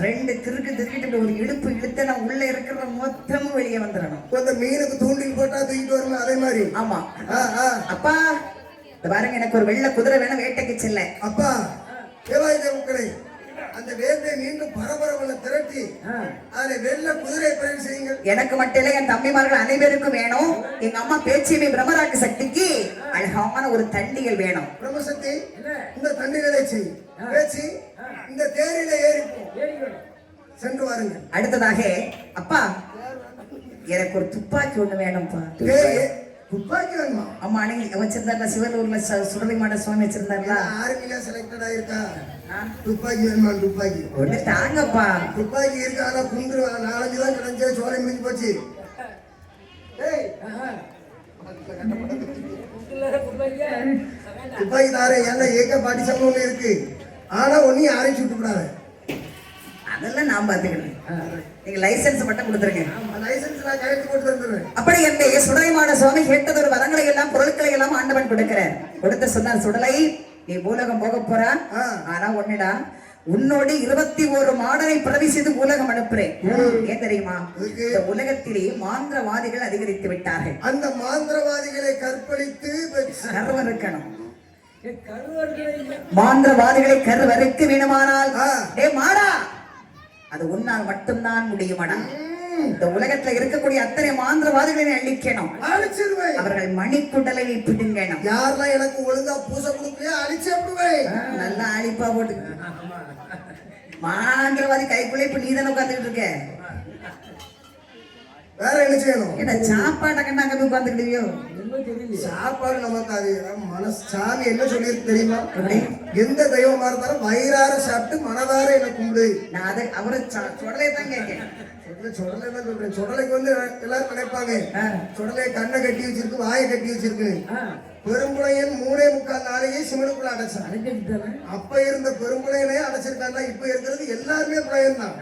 2 திருக்கிட்டு ஒரு இழுப்பு இழுத்து நான் உள்ள இருக்கிற மொத்தமும் வெளியே வந்துடணும். அந்த மீனுக்கு தூண்டில் போட்டா தூக்கிட்டு வரணும் அதே மாதிரி. ஆமா. அப்பா பாருங்க, எனக்கு ஒரு வெள்ளை குதிரை வேணும் வேட்டைக்கு செல்ல. அப்பா தேவாய் தேவக்களை அந்த வேட்டை மீண்டும் பரபரவனை திரட்டி அதை வெள்ளை குதிரை பயிர் செய்யுங்கள். எனக்கு மட்டும் இல்ல, என் தம்பிமார்கள் அனைவருக்கும் வேணும். எங்க அம்மா பேச்சியமை பிரம்மராக்கு சக்திக்கு அழகான ஒரு தண்டிகள் வேணும். பிரம்மசக்தி இந்த தண்டிகளை செய், பேச்சு இந்த தேரில ஏறிப்போம், சென்று வாருங்கள். அடுத்ததாக அப்பா எனக்கு ஒரு துப்பாக்கி ஒண்ணு வேணும்ப்பா. துப்பாக்கி வேணுமா? அம்மா அன்னைக்கு வச்சிருந்தாருல சிவனூர்ல சுடலைமாட சுவாமி வச்சிருந்தாருல, ஆர்மில செலக்டட் ஆயிருக்கா? துப்பாக்கி வேணுமா? துப்பாக்கி ஒண்ணு தாங்கப்பா. துப்பாக்கி இருக்கு, ஆனா குண்டு 4-5 தான் கிடைச்சா சோலை மிஞ்சி போச்சு. துப்பாக்கி தாரே ஏன்னா ஏக்க பாட்டி சம்பளம் ஒண்ணு இருக்கு, ஆனா ஒன்னும் யாரையும் சுட்டு கூடாது. அதெல்லாம் நான் பாத்துக்கிறேன், நீங்க லைசன்ஸ் மட்டும் கொடுத்துருங்க. லைசன்ஸ் நான் கையெழுத்து போட்டு தந்துடுறேன். அப்படி என்னை சுடலைமாட சுவாமி கேட்டது ஒரு வரங்களை எல்லாம் பொருட்களை எல்லாம் ஆண்டவன் கொடுக்கிறார். கொடுத்த சொன்னார், சுடலை நீ பூலகம் போக போறா, ஆனா ஒண்ணுடா, உன்னோடு 21 மாடனை பிறவி செய்து உலகம் அனுப்புறேன். ஏன் தெரியுமா? இந்த உலகத்திலே மாந்திரவாதிகள் அதிகரித்து விட்டார்கள். அந்த மாந்திரவாதிகளை கற்பழித்து கருவறுக்கணும். மாந்திரவாதிகளை கருவறுக்க வேணுமானால் மாடா அது உன்னால் மட்டும்தான் முடியுமாடா. இந்த உலகத்துல இருக்கக்கூடிய அத்தனை மாந்திரவாதிகளை அழிக்கணும். அவர்கள் மணிக்குண்டலை பிடுங்கணும். யாரெல்லாம் எனக்கு ஒழுங்கா பூசை கொடுக்கலையா அழிச்சு விடுவேன். நல்லா அழிப்பா போட்டு மாந்திரவாதி கைக்குள்ளே இப்ப நீதானே உட்கார்ந்துட்டு இருக்க. வேற என்ன செய்யணும்? என்ன சாப்பாட்டை கண்டு அங்க போய் உட்கார்ந்துக்கிட்டியோ? சாப்பாடு நமக்கு அது மனசு சாமி என்ன சொல்லியிருக்கு தெரியுமா? எந்த தெய்வமா இருந்தாலும் வயிறார சாப்பிட்டு மனதார என்ன கும்பிடு. நான் அதை அவரை சுடலை தான் கேட்கேன். சுடலை தான் சொல்றேன். சுடலைக்கு வந்து எல்லாரும் நினைப்பாங்க சுடலை கண்ணை கட்டி வச்சிருக்கு வாயை கட்டி வச்சிருக்கு. பெரும்புளையன் 3.25 நாளையே சிவனுக்குள்ள அடைச்சான். அப்ப இருந்த பெரும்புளையனே அடைச்சிருக்காங்க. இப்ப இருக்கிறது எல்லாருமே புளையன் தான்.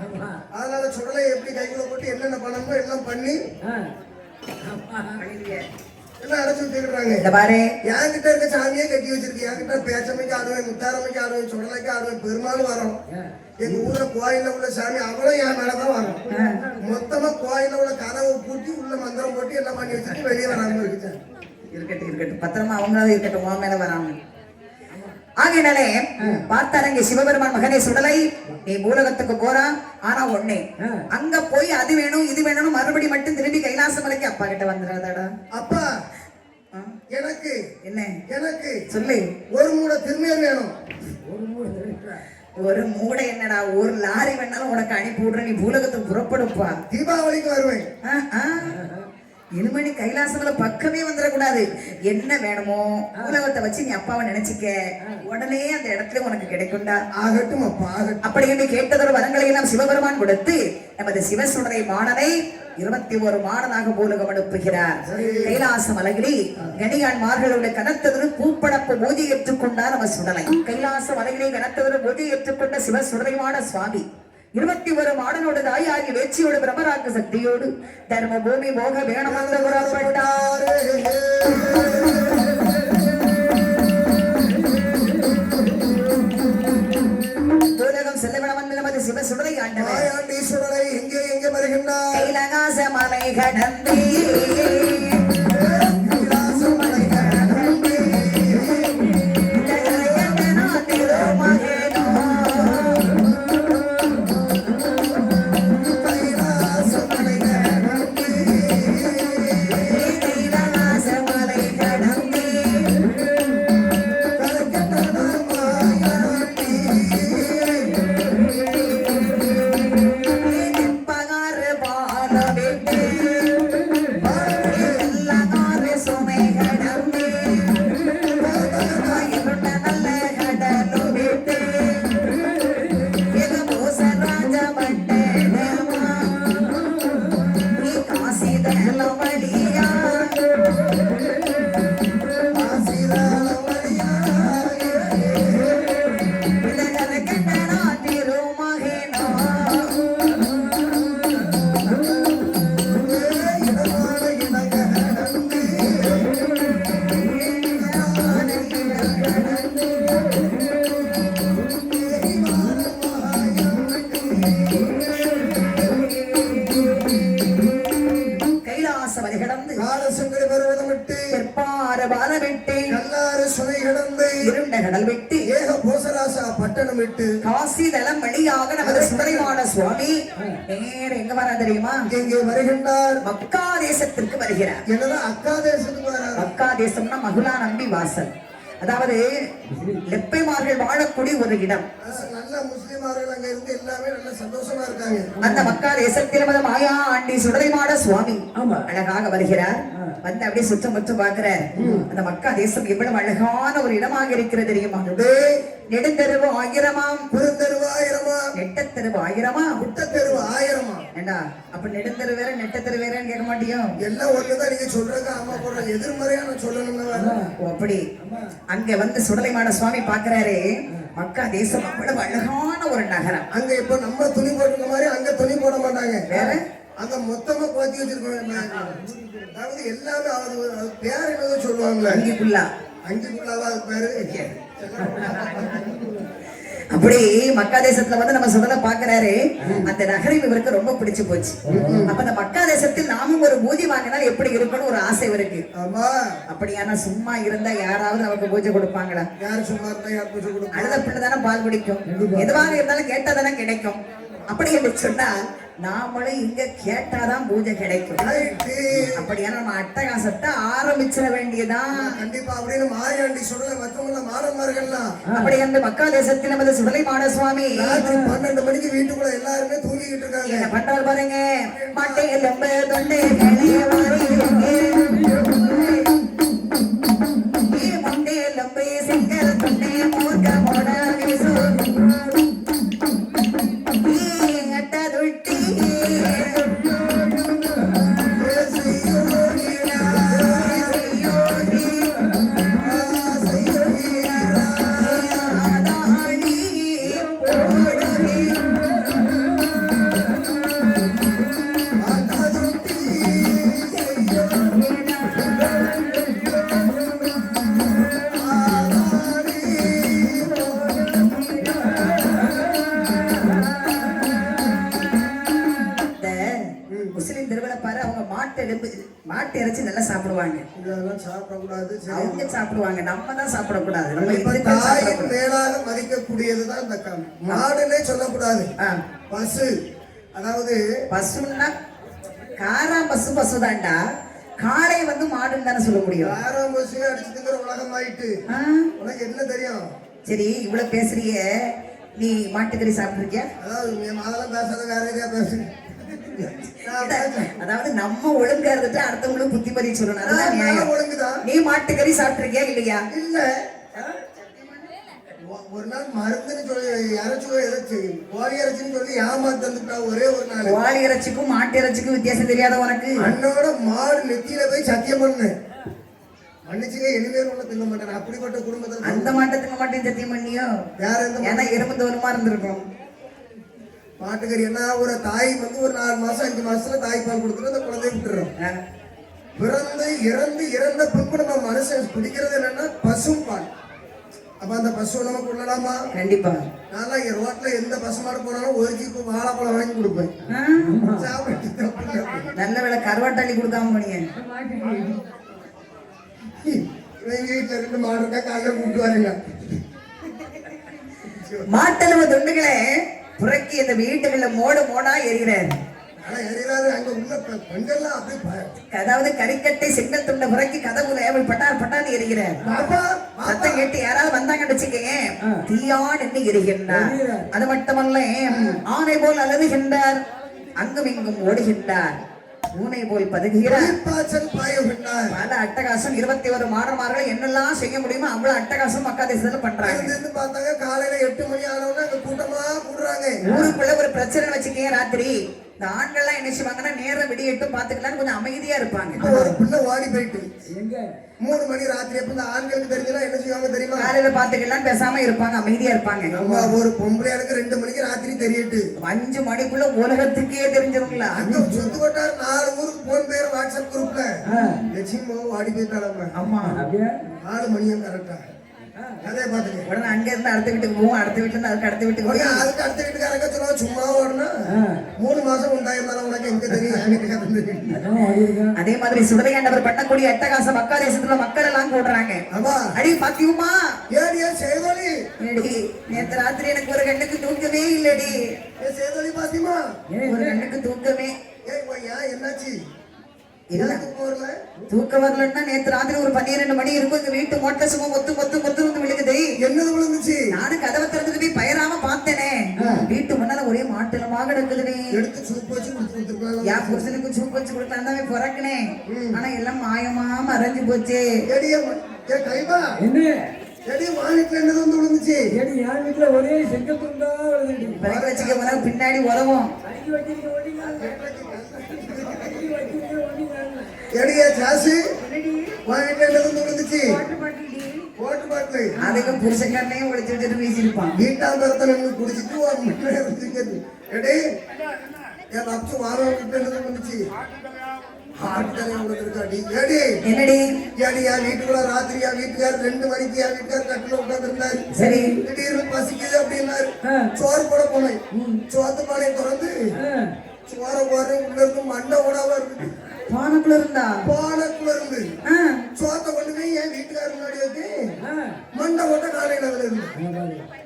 அதனால சுடலை எப்படி கைக்குள்ள போட்டு என்னென்ன பண்ணணுமோ எல்லாம் பண்ணி எல்லாம் அடைச்சு வச்சுக்கிறாங்க. என்கிட்ட இருக்க சாமியே கட்டி வச்சிருக்கு. என்கிட்ட பேச்சமைக்கு ஆடுவேன், முத்தாரமைக்கு ஆடுவேன், சுடலைக்கு ஆடுவேன், பெருமாளும் வரும். எங்க ஊர்ல கோயில உள்ள சாமி அவளும் என் மேலதான் வரும். மொத்தமா கோயில உள்ள கதவை பூட்டி உள்ள மந்திரம் போட்டு எல்லாம் பண்ணி வச்சுட்டு வெளியே வராம இருக்கு. இருக்கட்டும் பத்திரமா அவங்களாவது இருக்கட்டும், உன் மேல வராம. ஆகையினாலே பார்த்தாரங்க சிவபெருமான் மகனே சுடலை நீ பூலகத்துக்கு போறான். ஆனா ஒண்ணே அங்க போய் அது வேணும் இது வேணும் மறுபடி மட்டும் திரும்பி கைலாச மலைக்கு அப்பா கிட்ட வந்துடாதாடா. அப்பா எனக்கு என்ன எனக்கு சொல்லு. ஒரு மூடை திருநீர் வேணும். ஒரு மூடை என்னடா, ஒரு லாரி வேணாலும் உனக்கு அனுப்பி விடுற. நீ பூலகத்துக்கு புறப்படுப்பா. தீபாவளிக்கு வருவேன். இனிமணி கைலாசத்துல பக்கமே வந்துடக்கூடாது. என்ன வேணுமோ உலகத்தை வச்சு நீ அப்பாவை நினைச்சுக்க, உடனே அந்த இடத்துல உனக்கு கிடைக்கும்டா. ஆகட்டும் அப்பா ஆகட்டும். அப்படி என்று கேட்டதொரு வரங்களை எல்லாம் சிவபெருமான் கொடுத்து நமது சிவசுடரை மாடனை 21 மாடனாக பூலகம் அனுப்புகிறார். கைலாச மலையிலே கணியான்மார்களுடைய கனத்ததொரு பூப்படப்பு பூஜை ஏற்றுக்கொண்டார் நம்ம சுடலை. கைலாச மலையிலே கனத்ததொரு பூஜை ஏற்றுக்கொண்ட சிவசுடரைமான சுவாமி 21 மாடனோடு தாயாகி வேட்சியோடு பிரம்மராக்க சக்தியோடு தர்ம பூமி போக வேணும் என்று புறப்பட்டார். பூலகம் செல்ல வேணும் என்று நமது சிவசுடரை ஆண்டவர் சுடலை எங்கே எங்கே வருகின்றார்? கைலாச மலை கடந்தே பட்டணம் விட்டு காசி தலம் வழியாக நமது சுடலைமான சுவாமி நேர எங்க வரா தெரியுமா? எங்கே வருகின்றார்? மக்கா தேசத்திற்கு வருகிறார். என்னதான் அக்கா தேசத்துக்கு வரார்? மக்கா தேசம்னா மகுலா நம்பி வாசல், அதாவது லெப்பைமார்கள் வாழக்கூடிய ஒரு இடம். நல்ல முஸ்லிமார்கள் அங்க இருந்து எல்லாமே நல்ல சந்தோஷமா இருக்காங்க. அந்த மக்கா தேசத்தில் நமது மாயா ஆண்டி சுடலைமான சுவாமி அழகாக வருகிறார். வந்து அப்படியே சுற்றம் முற்றம் பார்க்கிறார். அந்த மக்கா தேசம் எவ்வளவு அழகான ஒரு இடமாக இருக்கிறது தெரியுமா? நெடுந்தெருவு 1000ஆம், பெருந்தெருவு 1000ஆம், நெட்டத்தெருவு 1000ஆம், முட்டத்தெருவு 1000ஆம். ஏண்டா அப்ப நெடுந்தெரு வேற நெட்டத்தெரு வேறன்னு கேட்க மாட்டியோ? எல்லாம் ஒண்ணுதான். நீங்க சொல்றதுக்கு ஆமா போடுற எதிர்மறையா நான் சொல்லணும்னா அப்படி அங்க வந்து சுடலைமான சுவாமி பாக்குறாரு. மக்கா தேசம் அவ்வளவு அழகான ஒரு நகரம். அங்க இப்ப நம்ம துணி போட்டுக்க மாதிரி அங்க துணி போட மாட்டாங்க. வேற அங்க மொத்தமா குவாத்தி வச்சிருக்கோம். அதாவது எல்லாமே அது பேர் என்னதோ சொல்லுவாங்களே, அங்கிக்குள்ளா. அங்கிக்குள்ளாவா அது பேரு? அப்படி மக்கா தேசத்துல வந்து நம்ம சுடலை பாக்குறாரு. அந்த நகரம் இவருக்கு ரொம்ப பிடிச்சு போச்சு. அப்ப அந்த மக்கா தேசத்தில் நாமும் ஒரு பூஜை வாங்கினால் எப்படி இருக்கும்னு ஒரு ஆசை இவருக்கு. ஆமா. அப்படியானா சும்மா இருந்தா யாராவது நமக்கு பூஜை கொடுப்பாங்களா? யாரு சும்மா இருந்தா யார் பூஜை கொடுப்பா? அழுத பிள்ளை தானே பால் குடிக்கும். எதுவாக இருந்தாலும் கேட்டாதானே கிடைக்கும். அப்படி என்று சொன்னா நாமளும் இங்க கேட்டாதான் பூஜை கிடைக்கும். அப்படியான நம்ம அட்டகாசத்தை ஆரம்பிச்சிட வேண்டியதான். கண்டிப்பா. அப்படின்னு மாயாண்டி சுடலை மற்றவங்க மாடன்மார்கள்லாம் அப்படி அந்த மக்கா தேசத்தில் நமது சுடலை மாட சுவாமி ராத்திரி 12 மணிக்கு வீட்டுக்குள்ள எல்லாருமே தூங்கிட்டு இருக்காங்க. என்ன பண்றாரு பாருங்க. மாட்டை எலும்பு தொண்டை மண்டை எலும்பு செங்கல் தொண்டை மூர்க்க மோட மாட்டு இறைச்சி நல்லா சாப்பிடுவாங்க. இதெல்லாம் சாப்பிடக்கூடாது. அவங்க சாப்பிடுவாங்க, நம்ம தான் சாப்பிடக்கூடாது. நம்ம இப்ப தாயின் மேலாக மதிக்கக்கூடியதுதான் இந்த மாடுன்னே சொல்லக்கூடாது. பசு. அதாவது பசுன்னா காராம் பசு பசுதான்டா. காளை வந்து மாடுன்னு தானே சொல்ல முடியும். காராம் பசு அடிச்சு திங்கிற உலகம் ஆயிட்டு. உனக்கு என்ன தெரியும்? சரி, இவ்வளவு பேசுறிய, நீ மாட்டுக்கறி சாப்பிட்டுருக்கியா? அதாவது அதெல்லாம் பேசாத வேற எதையா பேசு. அதாவது நம்ம ஒழுங்கா இருந்துட்டு அடுத்தவங்களும் புத்திமதி சொல்லணும். அதுதான் நியாயம். ஒழுங்குதான். நீ மாட்டுக்கறி சாப்பிட்டிருக்கியா இல்லையா? இல்ல. ஒரு நாள் மருந்துன்னு சொல்லி இறைச்சி கோழி இறைச்சின்னு சொல்லி ஏமாத்து தந்துட்டா ஒரே ஒரு நாள். கோழி இறைச்சிக்கும் மாட்டு இறைச்சிக்கும் வித்தியாசம் தெரியாத உனக்கு? அண்ணோட மாடு நெத்தியில போய் சத்தியம் பண்ணு. மன்னிச்சுங்க, இனிமேல் உள்ள திங்க மாட்டேன். அப்படிப்பட்ட குடும்பத்தில் அந்த மாட்டை திங்க மாட்டேன்னு சத்தியம் பண்ணியோ? வேற எந்த? ஏன்னா எறும்பு தோலுமா இருந்திருக்கும். மாட்டுக்கறி என்ன, ஒரு தாய் வந்து ஒரு 4 மாசம் 5 மாசத்துல தாய்ப்பால் கொடுத்துட்டு அந்த குழந்தைய விட்டுறோம். இறந்த பின்பு நம்ம மனுஷன் குடிக்கிறது என்னன்னா பசும் பால். அப்ப அந்த பசு நமக்கு உள்ளலாமா? கண்டிப்பா. நான் ரோட்ல எந்த பசுமாடு போனாலும் ஒரு ஜீப்பு வாழைப்பழம் வாங்கி கொடுப்பேன். நல்ல வேலை கருவாட்டாளி கொடுக்காம போனீங்க. வீட்டுல 2 மாடு இருக்கா, காலையில கூப்பிட்டு வரீங்க. மாட்டளவு தொண்டுகளே புறக்கி இந்த வீட்டுக்குள்ள மோடா எரிகிறார். அதாவது கறிக்கட்டை செங்கல் துண்ட புறக்கி கதவுல பட்டான்னு எரிகிறார். சத்தம் கேட்டு யாராவது வந்தாங்கன்னு வச்சுக்கேங்க, தீயான் என்று எரிகின்றார். அது மட்டுமல்ல, ஆனை போல் அலறுகின்றார், அங்கும் இங்கும் ஓடுகின்றார், பூனை போல் பதுகிறார். பல அட்டகாசம். 21 மாடன்மார்கள் என்னெல்லாம் செய்ய முடியுமோ அவ்வளவு அட்டகாசம் மக்கா தேசத்துல பண்றாங்க. காலையில 8 மணி ஆனவங்க கூட்டமா கூடுறாங்க. ஊருக்குள்ள ஒரு பிரச்சனை வச்சுக்கேன். ராத்திரி இந்த ஆண்கள்லாம் என்ன செய்வாங்கன்னா நேரம் விடியட்டும் பாத்துக்கலாம், கொஞ்சம் அமைதியா இருப்பாங்க. ஒரு பிள்ளை ஓடி போயிட்டு 3 மணி ராத்திரி அப்ப இந்த ஆண்களுக்கு தெரிஞ்சா என்ன செய்வாங்க தெரியுமா? காலையில பாத்துக்கலாம், பேசாம இருப்பாங்க, அமைதியா இருப்பாங்க. ஒரு பொம்பளையாளுக்கு 2 மணிக்கு ராத்திரி தெரியிட்டு 5 மணிக்குள்ள உலகத்துக்கே தெரிஞ்சிருங்களா? அங்க சுத்து போட்டார் 4 ஊருக்கு போன் பேர் வாட்ஸ்அப் குரூப்ல லட்சுமி ஓடி போயிட்டாங்க. ஆமா, 4 மணியும் கரெக்டா அதே பாத்துங்க. உடனே அங்க இருந்து அடுத்த வீட்டுக்கு போவோம், அடுத்த வீட்டுல இருந்து அதுக்கு அடுத்த வீட்டுக்கு போய் அதுக்கு அடுத்த வீட்டுக்காரங்க சொல்லுவாங்க சும்மா ஓடனா 3 மாசம் உண்டாயிருந்தாலும் உனக்கு எங்க தெரியும். அதே மாதிரி சுடலையாண்டவர் பண்ணக்கூடிய அட்டகாசம் மக்கா தேசத்துல மக்கள் எல்லாம் கூடுறாங்க. அடி பாத்தியுமா? ஏடியா சேதோலி, நேற்று ராத்திரி எனக்கு ஒரு கண்ணுக்கு தூக்கமே இல்லடி. சேதோலி பாத்தியுமா? ஒரு கண்ணுக்கு தூக்கமே. என்னாச்சு? தூக்கம் வரலன்னா நேற்று ராத்திரி ஒரு 12 மணி இருக்கும். எங்க வீட்டு மொட்டை சும்மா மொத்து வந்து விழுகுது. என்னது விழுந்துச்சு? நானும் கதவை திறந்துட்டு போய் பயராம பார்த்தேனே, வீட்டு முன்னால ஒரே மாட்டலமாக நடக்குதுனே. எடுத்து சூப் வச்சு கொடுத்துருக்கலாம். யா புருஷனுக்கு சூப் வச்சு கொடுக்கலாம் தான் பிறக்கினேன். ஆனா எல்லாம் மாயமா மறைஞ்சு போச்சு. கைவா என்ன என்னது வந்து விழுந்துச்சு? என் வீட்டுல ஒரே செங்கல் துண்டா பிறகு வச்சுக்க பின்னாடி உதவும். எடியா சாசு வாங்கிட்டு என்னது வந்து விழுந்துச்சு? ஓட்டு பாட்டில். அதுக்கு புருஷன்காரனையும் ஒழிச்சு வச்சுட்டு வீசிருப்பான். வீட்டாந்தரத்துல குடிச்சிட்டு ஒரு மணி நேரம் எடி என் அப்சு வாரம் விட்டு என்னது வந்துச்சு? ஆட்டுக்கறி உங்களுக்கு இருக்காடி ஏடி என்னடி ஏடி என் வீட்டுக்குள்ள ராத்திரி என் வீட்டுக்காரர் 2 மணிக்கு என் வீட்டுக்காரர் கட்டில உட்கார்ந்துருந்தாரு. சரி திடீர்னு பசிக்குது அப்படின்னாரு. சோறு போட போனேன். சோத்து பானையை திறந்து சோறை போற உள்ள இருந்து மண்டை உணவா இருக்கு. பானைக்குள்ள இருந்தா பானைக்குள்ள இருந்து சோத்தை கொண்டு போய் என் வீட்டுக்காரர் முன்னாடி வச்சு மண்டை ஓட்ட காலையில அதுல இருந்து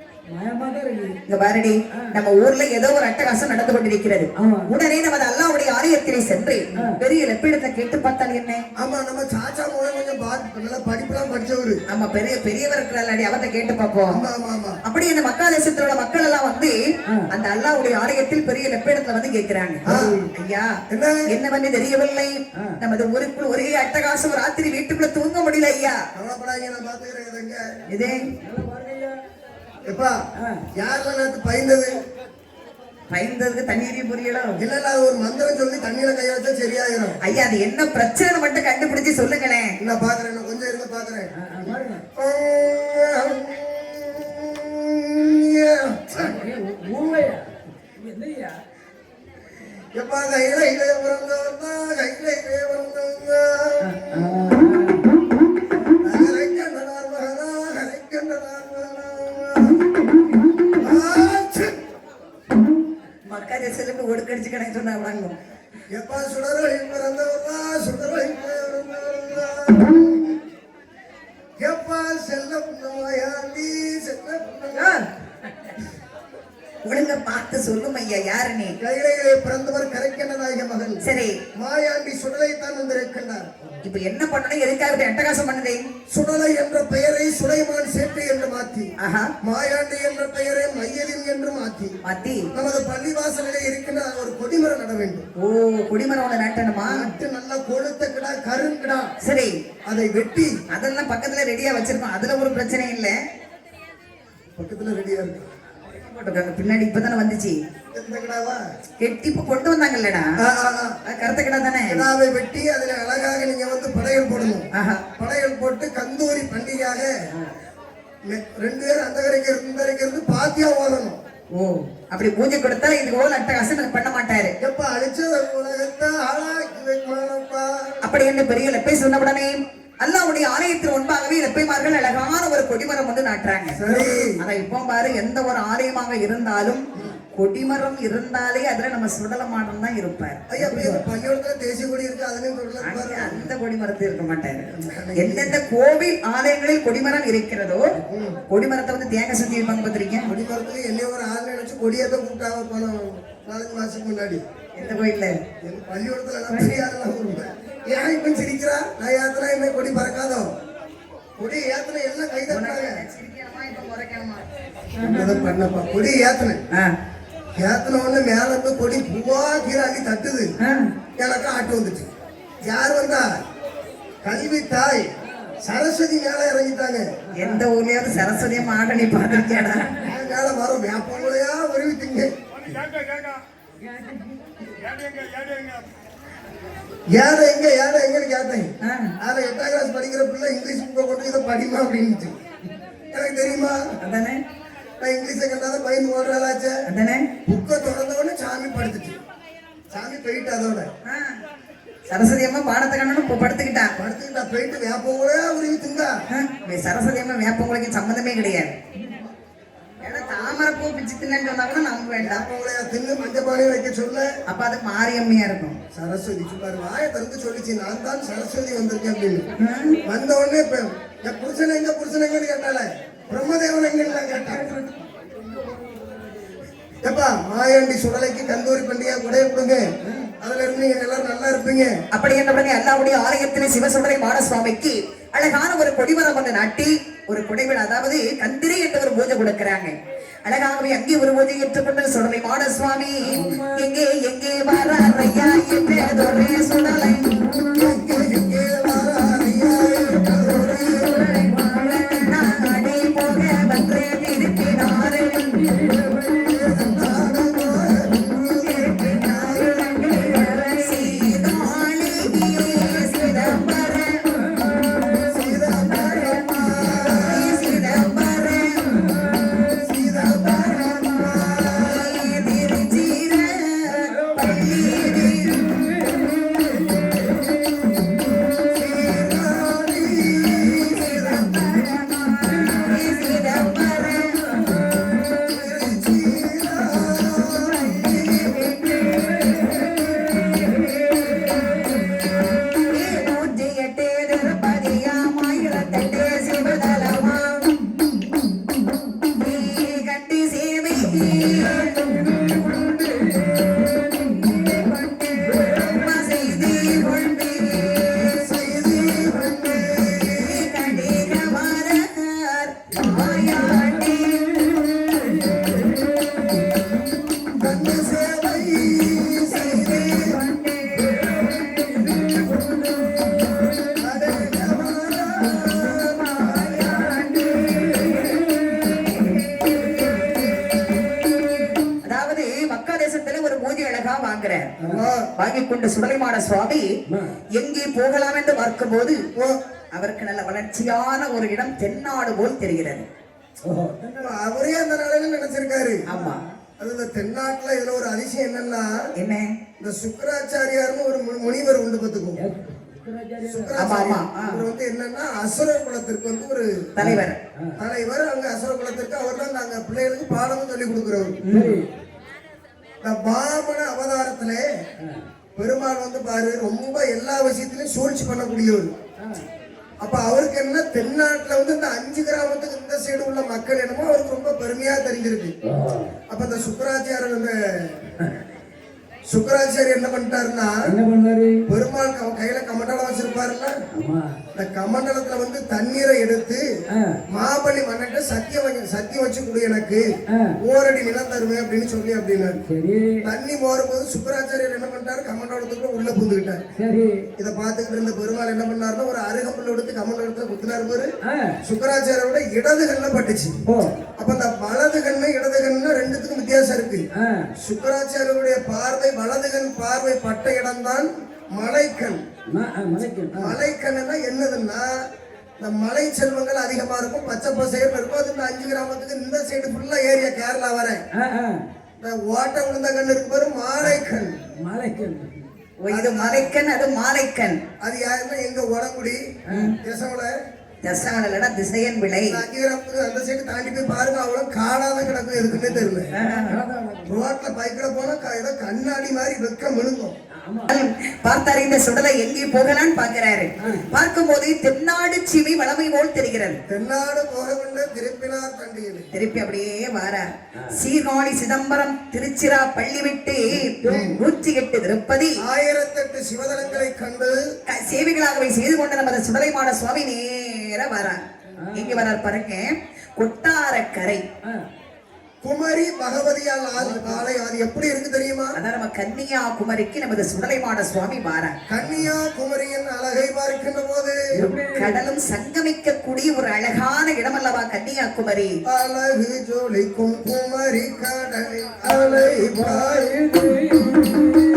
இங்க பாருடி, நம்ம ஊர்ல ஏதோ ஒரு அட்டகாசம் நடந்து கொண்டிருக்கிறது. உடனே நமது அல்லாவுடைய ஆலயத்திலே சென்று பெரிய லெப்பிடத்தை கேட்டு பார்த்தால் என்ன? ஆமா, நம்ம சாச்சா மூலம் கொஞ்சம் நல்லா படிப்புலாம் படிச்சவரு. ஆமா, பெரியவர் இருக்கிறாடி, அவர்கிட்ட கேட்டு பார்ப்போம். ஆமா ஆமா ஆமா. அப்படி இந்த மக்கா தேசத்தோட மக்கள் எல்லாம் வந்து அந்த அல்லாவுடைய ஆலயத்தில் பெரிய லெப்பிடத்துல வந்து கேட்கிறாங்க, ஐயா என்ன பண்ணி தெரியவில்லை, நமது ஊருக்குள் ஒரே அட்டகாசம், ராத்திரி வீட்டுக்குள்ள தூங்க முடியல ஐயா. கவலைப்படாதீங்க, நான் பாத்துக்கிறேன். இதே எப்பா யாரெல்லாம் நேத்து பயந்தது? பயந்ததுக்கு தண்ணீரையும் புரியலாம். இல்ல இல்ல, அது ஒரு மந்திரம் சொல்லி தண்ணியில கைய வச்சா சரியாயிரும். ஐயா அது என்ன பிரச்சனை மட்டும் கண்டுபிடிச்சு சொல்லுங்களேன். நான் பாக்குறேன், நான் கொஞ்சம் இருங்க பாக்குறேன். எப்பா கையில இளைய பிறந்தவன் தான், கையில இளைய பிறந்தவன் மக்கா செல்லுக்கு ஒடுக்கடிச்சு கணக்கு சொன்னா வாங்கும். எப்பா சுடரை பிறந்தவர்தா, சுடரை பிறந்தவர்தா, எப்பா செல்ல புண்ணமாயாண்டி செல்ல புண்ணமா. ஒழுங்க பார்த்து சொல்லும் ஐயா, யாரு நீ? கையிலே பிறந்தவர் கரைக்கண்ட நாயக மகன். சரி, மாயாண்டி சுடலை தான் வந்திருக்கின்றார். இப்ப என்ன பண்ணணும், எதுக்காக அட்டகாசம் பண்ணுதே? சுடலை என்ற பெயரை சுலைமான் சேட்டு என்று மாற்றி, ஆஹா, மாயாண்டி என்ற பெயரை மையதின் என்று மாற்றி நமது பள்ளிவாசலிலே இருக்கின்ற ஒரு கொடிமரம் நட வேண்டும். ஓ, கொடிமரம் ஒண்ணு நட்டணுமா? நட்டு நல்ல கொழுத்த கிடா, கருங்கிடா. சரி, அதை வெட்டி அதெல்லாம் பக்கத்துல ரெடியா வச்சிருக்கோம், அதுல ஒரு பிரச்சனை இல்ல. பக்கத்துல ரெடியா இருக்கு பின்னாடி இப்பதானே வந்துச்சு. கெட்டி இப்ப கொண்டு வந்தாங்கல்லடா, கருத்த கிடா தானே. கிடாவை வெட்டி அதுல அழகாக நீங்க வந்து படையல் போடணும். படையல் போட்டு கந்தூரி பண்டிகையாக 2 பேர் அந்த கரைக்கு இந்த கரைக்கு இருந்து பாத்தியா ஓதணும். ஓ, அப்படி பூஜை கொடுத்தா இதுக்கு ஓல அட்டகாசம் பண்ண மாட்டாரு. எப்ப அழிச்சத உலகத்தை ஆளாக்கி வைக்கணும்ப்பா. அப்படி என்று பெரிய லெப்பை சொன்ன உடனே அல்லாவுடைய ஆலயத்தின் முன்பாகவே லெப்பைமார்கள் அழகான ஒரு கொடிமரம் வந்து நாட்டுறாங்க. ஆனா இப்போ பாரு, எந்த ஒரு ஆலயமாக இருந்தாலும் கொடிமரம் இருந்தாலே அதுல நம்ம சுடல மாடம் தான் இருப்பார். பள்ளியோடத்துல தேசிய கொடி இருக்கு, அதுலயும் அந்த கொடிமரத்தில் இருக்க மாட்டாரு. எந்தெந்த கோவில் ஆலயங்களில் கொடிமரம் இருக்கிறதோ கொடிமரத்தை வந்து தேங்க சுத்தி இருப்பாங்க பார்த்திருக்கேன். கொடிமரத்துல என்ன ஒரு ஆள் நினைச்சு கொடியேற்ற கூப்பிட்டாங்க போனோம் 4 மாசத்துக்கு முன்னாடி. எந்த கோயில்ல? பள்ளியோடத்துல பெரிய ஆளுலாம் ஏன் இப்ப சிரிக்கிறா? நான் ஏத்தனா என்ன கொடி பறக்காதோ? கொடி ஏத்தனை எல்லாம் கைதட்டாங்க. பண்ணப்பா கொடி ஏத்தனை ஏத்தனை ஒண்ணு மேல இருந்து கொடி பூவா கீழாக்கி தட்டுது. எனக்கு ஆட்டு வந்துச்சு. யார் வந்தா? கல்வி தாய் சரஸ்வதி மேல இறங்கிட்டாங்க. எந்த ஊர்லயாவது சரஸ்வதியா மாட நீ பாத்திருக்கேடா? மேல வரும் வேப்பங்களையா உருவிட்டீங்க. ஏழை எங்கன்னு கேட்டேன். அதை 8ஆம் கிளாஸ் படிக்கிற பிள்ளை இங்கிலீஷ் புக்கை கொண்டு இதை படிமா அப்படின்னு எனக்கு தெரியுமா? அதானே, நான் இங்கிலீஷை கண்டாதான் பயந்து ஓடுறாளாச்சே. அதானே, புக்கை திறந்த உடனே சாமி படுத்துச்சு. சாமி போயிட்டு அதோட சரஸ்வதி அம்மா பாடத்தை கண்ணு படுத்துக்கிட்டா போயிட்டு வேப்பங்களே உருவி திங்கா. சரஸ்வதி அம்மா வேப்பங்களுக்கு சம்மந்தமே கிடையாது. தாமரை பூ பிச்சு தின்னு சொன்னா கூட நம்ப வேண்டாம். தின்னு மஞ்சள் பானையை வைக்க சொல்ல, அப்ப அது மாரியம்மையா இருக்கும். சரஸ்வதி சும்மாரு வாயை திறந்து சொல்லிச்சு, நான் தான் சரஸ்வதி வந்திருக்கேன் அப்படின்னு. வந்த உடனே என் புருஷன் எங்கன்னு கேட்டால, பிரம்மதேவன் எங்கன்னு கேட்டான். எப்பா மாயாண்டி சுடலைக்கு கந்தூரி பண்டிகை கொடைய கொடுங்க, அதுல இருந்து நீங்க எல்லாரும் நல்லா இருப்பீங்க. அப்படி என்றபடி அல்லாவுடைய ஆலயத்திலே சிவசுடலை மாடசுவாமிக்கு அழகான ஒரு கொடிமரம் வந்து நாட்டி ஒரு கொடைவிழா, அதாவது கந்திரி என்ற ஒரு பூஜை கொடுக்கிறாங்க. அழகாகவே அங்கே ஒரு பூஜை ஏற்றுக்கொண்ட சுடலை மாடசுவாமி எங்கே எங்கே வரையா என்றொரு சுடலை எங்கே வரையா நாடே போக வந்தே திருப்பினாரே வாங்கிக் கொண்ட சுடலைமான சுவாமி எங்கே போகலாம் என்று பார்க்கும்போது அவருக்கு நல்ல வளர்ச்சியான ஒரு இடம் தென்னாடு போல் தெரிகிறது. அவரே அந்த நாளையில நினைச்சிருக்காரு. ஆமா, அது இந்த தென்னாட்டுல இதுல ஒரு அதிசயம் என்னன்னா, என்ன இந்த சுக்கராச்சாரியார்னு ஒரு முனிவர் உண்டு பார்த்துக்கோ. அவர் வந்து என்னன்னா அசுர குலத்திற்கு வந்து ஒரு தலைவர். அங்க அசுர குலத்திற்கு அவர் தான் நாங்க பிள்ளைகளுக்கு பாடமும் சொல்லி கொடுக்கிறவர். இந்த பாமன அவதாரத்துல பெருமாள் வந்து பாரு ரொம்ப எல்லா விஷயத்திலையும் சூழ்ச்சி பண்ணக்கூடியவர். அப்ப அவருக்கு என்ன தென்னாட்டுல வந்து இந்த 5 கிராமத்துக்கு இந்த சைடு உள்ள மக்கள் என்னமோ அவருக்கு ரொம்ப பெருமையா தெரிஞ்சிருக்கு. அப்ப இந்த சுக்கராச்சாரியர் என்ன பண்ணிட்டாருன்னா, பெருமாள் கையில கமண்டலம் வச்சிருப்பாருல்ல, இந்த கமண்டலத்துல வந்து தண்ணீரை எடுத்து மாபலி மன்னன் சத்தியம் வச்சு கொடு, எனக்கு ஓரடி நிலம் தருவேன் அப்படின்னு சொல்லி அப்படின்னாரு. தண்ணி மோரும் போது சுக்கராச்சாரியர் என்ன பண்ணிட்டாரு, கமண்டலத்துக்குள்ள உள்ள புந்துக்கிட்டாரு. இதை பார்த்துக்கிட்டு இருந்த பெருமாள் என்ன பண்ணாருன்னா, ஒரு அருகம்புல் எடுத்து கமண்டலத்துல குத்தினாரு பாரு. சுக்கராச்சாரியோட இடது கண்ணுல பட்டுச்சு. அப்ப இந்த வலது கண்ணு இடது கண்ணு ரெண்டுத்துக்கும் வித்தியாசம் இருக்கு. சுக்கராச்சாரியருடைய பார்வை வலது கண் பார்வை பட்ட இடம்தான் மலைக்கண். மலைக்கண் என்னதுன்னா, இந்த மலை செல்வங்கள் அதிகமா இருக்கும், பச்சை பசையர் இருக்கும். அது இந்த 5 கிராமத்துக்கு இந்த சைடு ஃபுல்லா ஏரியா கேரளா வர இந்த ஓட்ட விழுந்த கண் இருக்கு பாரு, மாலைக்கண். இது மலைக்கண், அது மாலைக்கண். அது யாருன்னா எங்க உடங்குடி திசையன் விளை. 5 கிராமத்துக்கு அந்த சைடு தாண்டி போய் பாருங்க, அவ்வளவு காடாதான் கிடக்கும். எதுக்குன்னே தெரியல. ரோட்ல பைக்ல போனா ஏதோ கண்ணாடி மாதிரி வெக்க மினுங்கும். பார்த்தாரு இந்த சுடலை எங்கே போகலான்னு பாக்குறாரு. பார்க்கும் போது தென்னாடு சீமை வளமை போல் தெரிகிறது. தென்னாடு போக வேண்டும் திருப்பினார் கண்டியில் திருப்பி அப்படியே வாரார். சீர்காழி சிதம்பரம் திருச்சிரா பள்ளி விட்டு 108 திருப்பதி 1008 சிவதலங்களை கண்டு சேவைகளாகவே செய்து கொண்ட நமது சுடலைமான சுவாமி நேர வரார். எங்க வரார் பாருங்க, கொட்டாரக்கரை குமரி பகவதியால் ஆலை. அது எப்படி இருக்கு தெரியுமா? அதான் நம்ம கன்னியாகுமரிக்கு நமது சுடலைமான சுவாமி வாரார். கன்னியாகுமரியின் அழகை பார்க்கின்ற போது கடலும் சங்கமிக்க கூடிய ஒரு அழகான இடம் அல்லவா கன்னியாகுமரி. அழகு ஜொலிக்கும் குமரி கடலில் அலை பாயுது.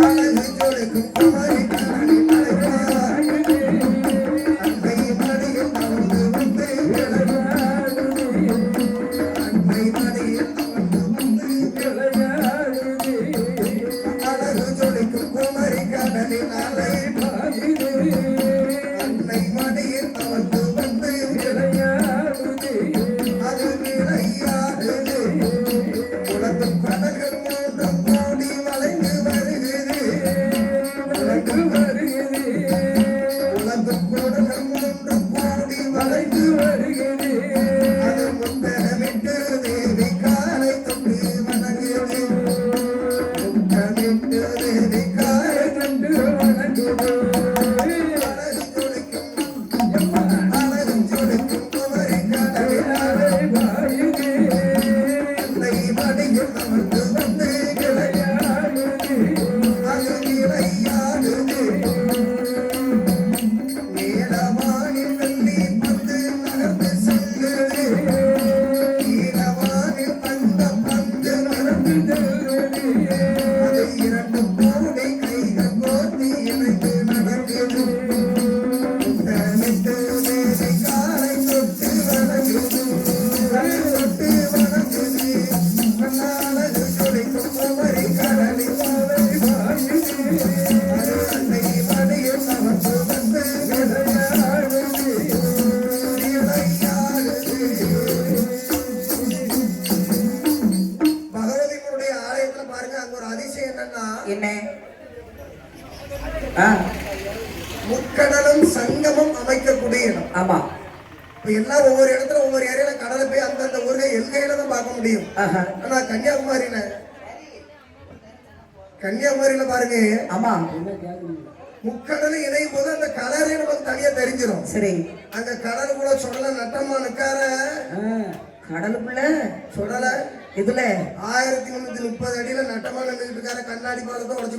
அழகு ஜொலிக்கும் குமரி கடலில் அலை பாயுது. அன்னை மடியில் அமர்ந்து வந்து அன்னை மடியில் அழகு ஜொலிக்கும் குமரி கடலில் அலை பாயுது. அன்னை மடியில் அமர்ந்து வந்து அது விளையாடுது. உலகம் கடல்கள் 3 கோடி வளைந்து வருகிறது. உலகம் கூடல்கள் 3 கோடி வளைந்து வருகிறது. அது முத்தமிட்டு தேவி காலை தொட்டு வணங்குது. முத்தமிட்டு தேவி காலை தொட்டு வணங்குது. அழகு ஜொலிக்கும் குமரி கடலில் அலை பாயுது. அன்னை மடியில் அமர்ந்து வந்து விளையாடுது. அது விளையாடுது. நீலவானில் வெள்ளி பந்து நகர்ந்து செல்லுது. நீலவானில் அந்த பந்து நகர்ந்து செல்லுது. அது 2 கோடி கைகள் கோர்த்து இணைந்து நடக்குது. முத்தமிட்டு தேவி காலை தொட்டு வணங்குது. தொட்டு வணங்குது. அழகு ஜொலிக்கும் குமரி கடலில் அலை பாயுது. அது அன்னை மடியில் அமர்ந்து வந்து விளையாடுது. பகவதிகளுடைய ஆலயத்துல பாருங்க, அங்க ஒரு அதிசயம் என்னன்னா, என்ன முக்கடலும் சங்கமும் அமைக்கக்கூடிய இடம். ஆமா, இப்ப எல்லாம் ஒவ்வொரு இடத்துல ஒவ்வொரு ஏரியால கடலை போய் அந்தந்த ஊர்கள் எல்கையில தான் பார்க்க முடியும். ஆனா கன்னியாகுமரியில பாருங்க, ஆமா, முக்கடலும் இணையும் போது அந்த கலரே நமக்கு தனியா தெரிஞ்சிடும். சரி, அங்க கடலுக்குள்ள சுடல நட்டமா நிக்கார. கடலுக்குள்ள சுடல இதுல 1330 அடியில நட்டமா நின்றுட்டு இருக்காரு. கண்ணாடி பாலத்தை உடைச்சு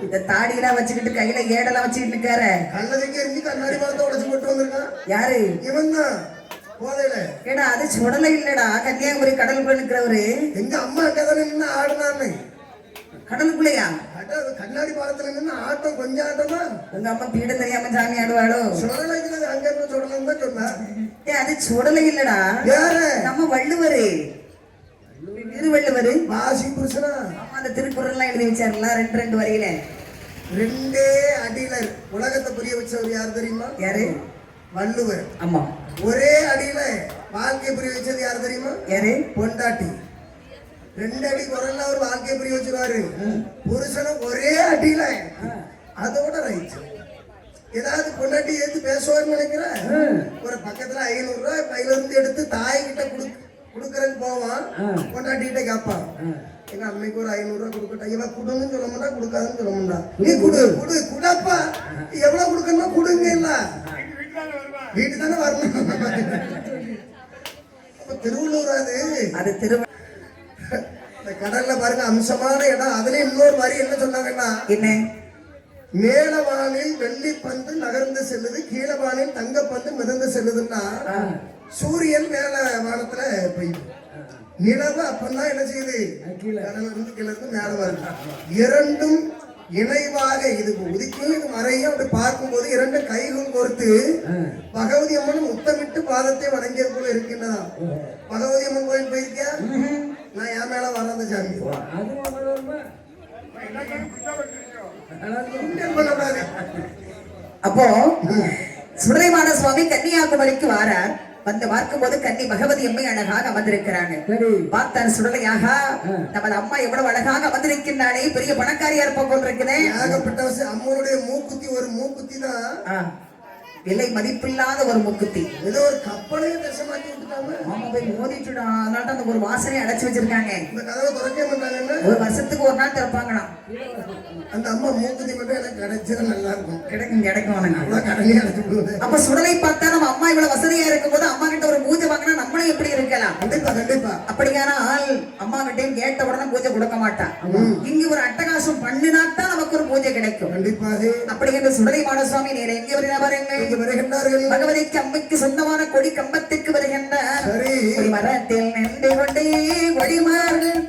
இந்த தாடியெல்லாம் வச்சுக்கிட்டு கையில ஏடெல்லாம் வச்சுக்கிட்டு இருக்காரு. கண்ணதுக்கு எரிஞ்சு கண்ணாடி பாலத்தை உடைச்சு போட்டு வந்திருக்கான். யாரு? இவன் தான் போதையில. ஏடா அது சுடலை இல்லடா, கன்னியாகுமரி கடலுக்குள்ள நிக்கிறவரு. எங்க அம்மா அங்கதானே நின்று ஆடுனான்னு. கடலுக்குள்ளையா? அட, அது கண்ணாடி பாலத்துல நின்று ஆட்டம் கொஞ்சம் ஆட்டமா உங்க அம்மா பீடம் தெரியாம சாமி ஆடுவாளோ? சுடலைக்கு அங்க இருந்து சுடலாம் தான் சொன்னா. அது சுடலை இல்லடா, யாரு? நம்ம வள்ளுவரு, திருவள்ளுவரு. வாசி புருஷனா? ஆமா, அந்த திருக்குறள் எல்லாம் எழுதி வச்சாருல ரெண்டு ரெண்டு வரையில. ரெண்டே அடியில உலகத்தை புரிய வச்சவர் யார் தெரியுமா? யாரு? வள்ளுவர். ஆமா. ஒரே அடியில வாழ்க்கை புரிய வச்சது யார் தெரியுமா? யாரு? பொண்டாட்டி. ரெண்டு அடி குரல்ல அவர் வாழ்க்கையை புரிய வச்சிருவாரு. புருஷனும் ஒரே அடியில. அதோட ரைட். ஏதாவது பொண்டாட்டி ஏத்து பேசுவார்னு நினைக்கிறேன். ஒரு பக்கத்துல 500 ரூபாய் கையில இருந்து எடுத்து தாய் கிட்ட குடுக்கறதுக்கு போவான். பொண்டாட்டி கிட்ட கேட்பான், எங்க அம்மைக்கு ஒரு 500 ரூபாய் கொடுக்கட்டா? இவன் குடுன்னு சொல்ல மாட்டா, கொடுக்காதுன்னு சொல்ல மாட்டா. நீ குடு குடு குடப்பா, எவ்வளவு கொடுக்கணுமோ கொடுங்க. இல்ல வீட்டு தானே வரணும். திருவள்ளூர் அது திருவள்ளுவர். இந்த கடல்ல பாருங்க அம்சமான இடம். அதுல இன்னொரு வரி என்ன சொன்னாங்கன்னா, என்ன? மேலவானில் வெள்ளி பந்து நகர்ந்து செல்லுது, கீழவானில் தங்க பந்து மிதந்து செல்லுதுன்னா சூரியன் மேல வானத்துல பெய்யுது, நிலவு அப்பந்தான் என்ன செய்யுது, கடல்ல இருந்து கீழ இருந்து மேல வருது. இரண்டும் இணைவாக இது உதிக்கும் இது மறையும். அப்படி பார்க்கும்போது இரண்டு கைகள் கோர்த்து பகவதி அம்மன் முத்தமிட்டு பாதத்தை வணங்கியது போல இருக்கின்றதா. பகவதி அம்மன் கோயில் போயிருக்கியா? நான் என் மேல வராத சாமி. அப்போ சுடலைமான சுவாமி கன்னியாகுமரிக்கு வாரார். வந்து பார்க்கும்போது கன்னி பகவதி அம்மை அழகாக அமர்ந்திருக்கிறாங்க. பார்த்தார் சுடலையாக, நமது அம்மா எவ்வளவு அழகாக அமர்ந்திருக்கின்றானே, பெரிய பணக்காரியா இருப்ப போல் இருக்குதே. ஏகப்பட்ட அம்மனுடைய மூக்குத்தி ஒரு மூக்குத்தி தான், விலை மதிப்பில்லாத ஒரு மூக்குத்தி. ஏதோ ஒரு கப்பலையும் தசமாக்கி விட்டுட்டாங்க. ஆமா, போய் மோதிட்டுடா. அதனால அந்த ஒரு வாசனை அடைச்சு வச்சிருக்காங்க. இந்த கதவை திறக்க மாட்டாங்கன்னா ஒரு வருஷத்துக்கு ஒரு நாள் திறப்பாங்களாம். அந்த அம்மா மூக்குத்தி மட்டும் எனக்கு கிடைச்சா நல்லா இருக்கும். கிடைக்கும் கடனே அடைச்சு விடுவது. அப்ப சுடலை பார்த்தா நம்ம அம்மா இவ்வளவு வசதியா இருக்கும் போது அம்மா கிட்ட ஒரு பூஜை வாங்கினா நம்மளும் எப்படி இருக்கலாம்? கண்டிப்பா கண்டிப்பா. அப்படியான ஆள் அம்மா கிட்டையும் கேட்ட உடனே பூஜை கொடுக்க மாட்டான். இங்க ஒரு அட்டகாசம் பண்ணினாத்தான் நமக்கு ஒரு பூஜை கிடைக்கும். கண்டிப்பாக. அப்படி என்று சுடலை மாடசுவாமி நேர எங்கே வருகிறார்கள்? பகவதிக்கு அம்மைக்கு சொந்தமான கொடி கம்பத்துக்கு வருகின்றார். மரத்தில் நின்று கொண்டே கொடிமார்கள்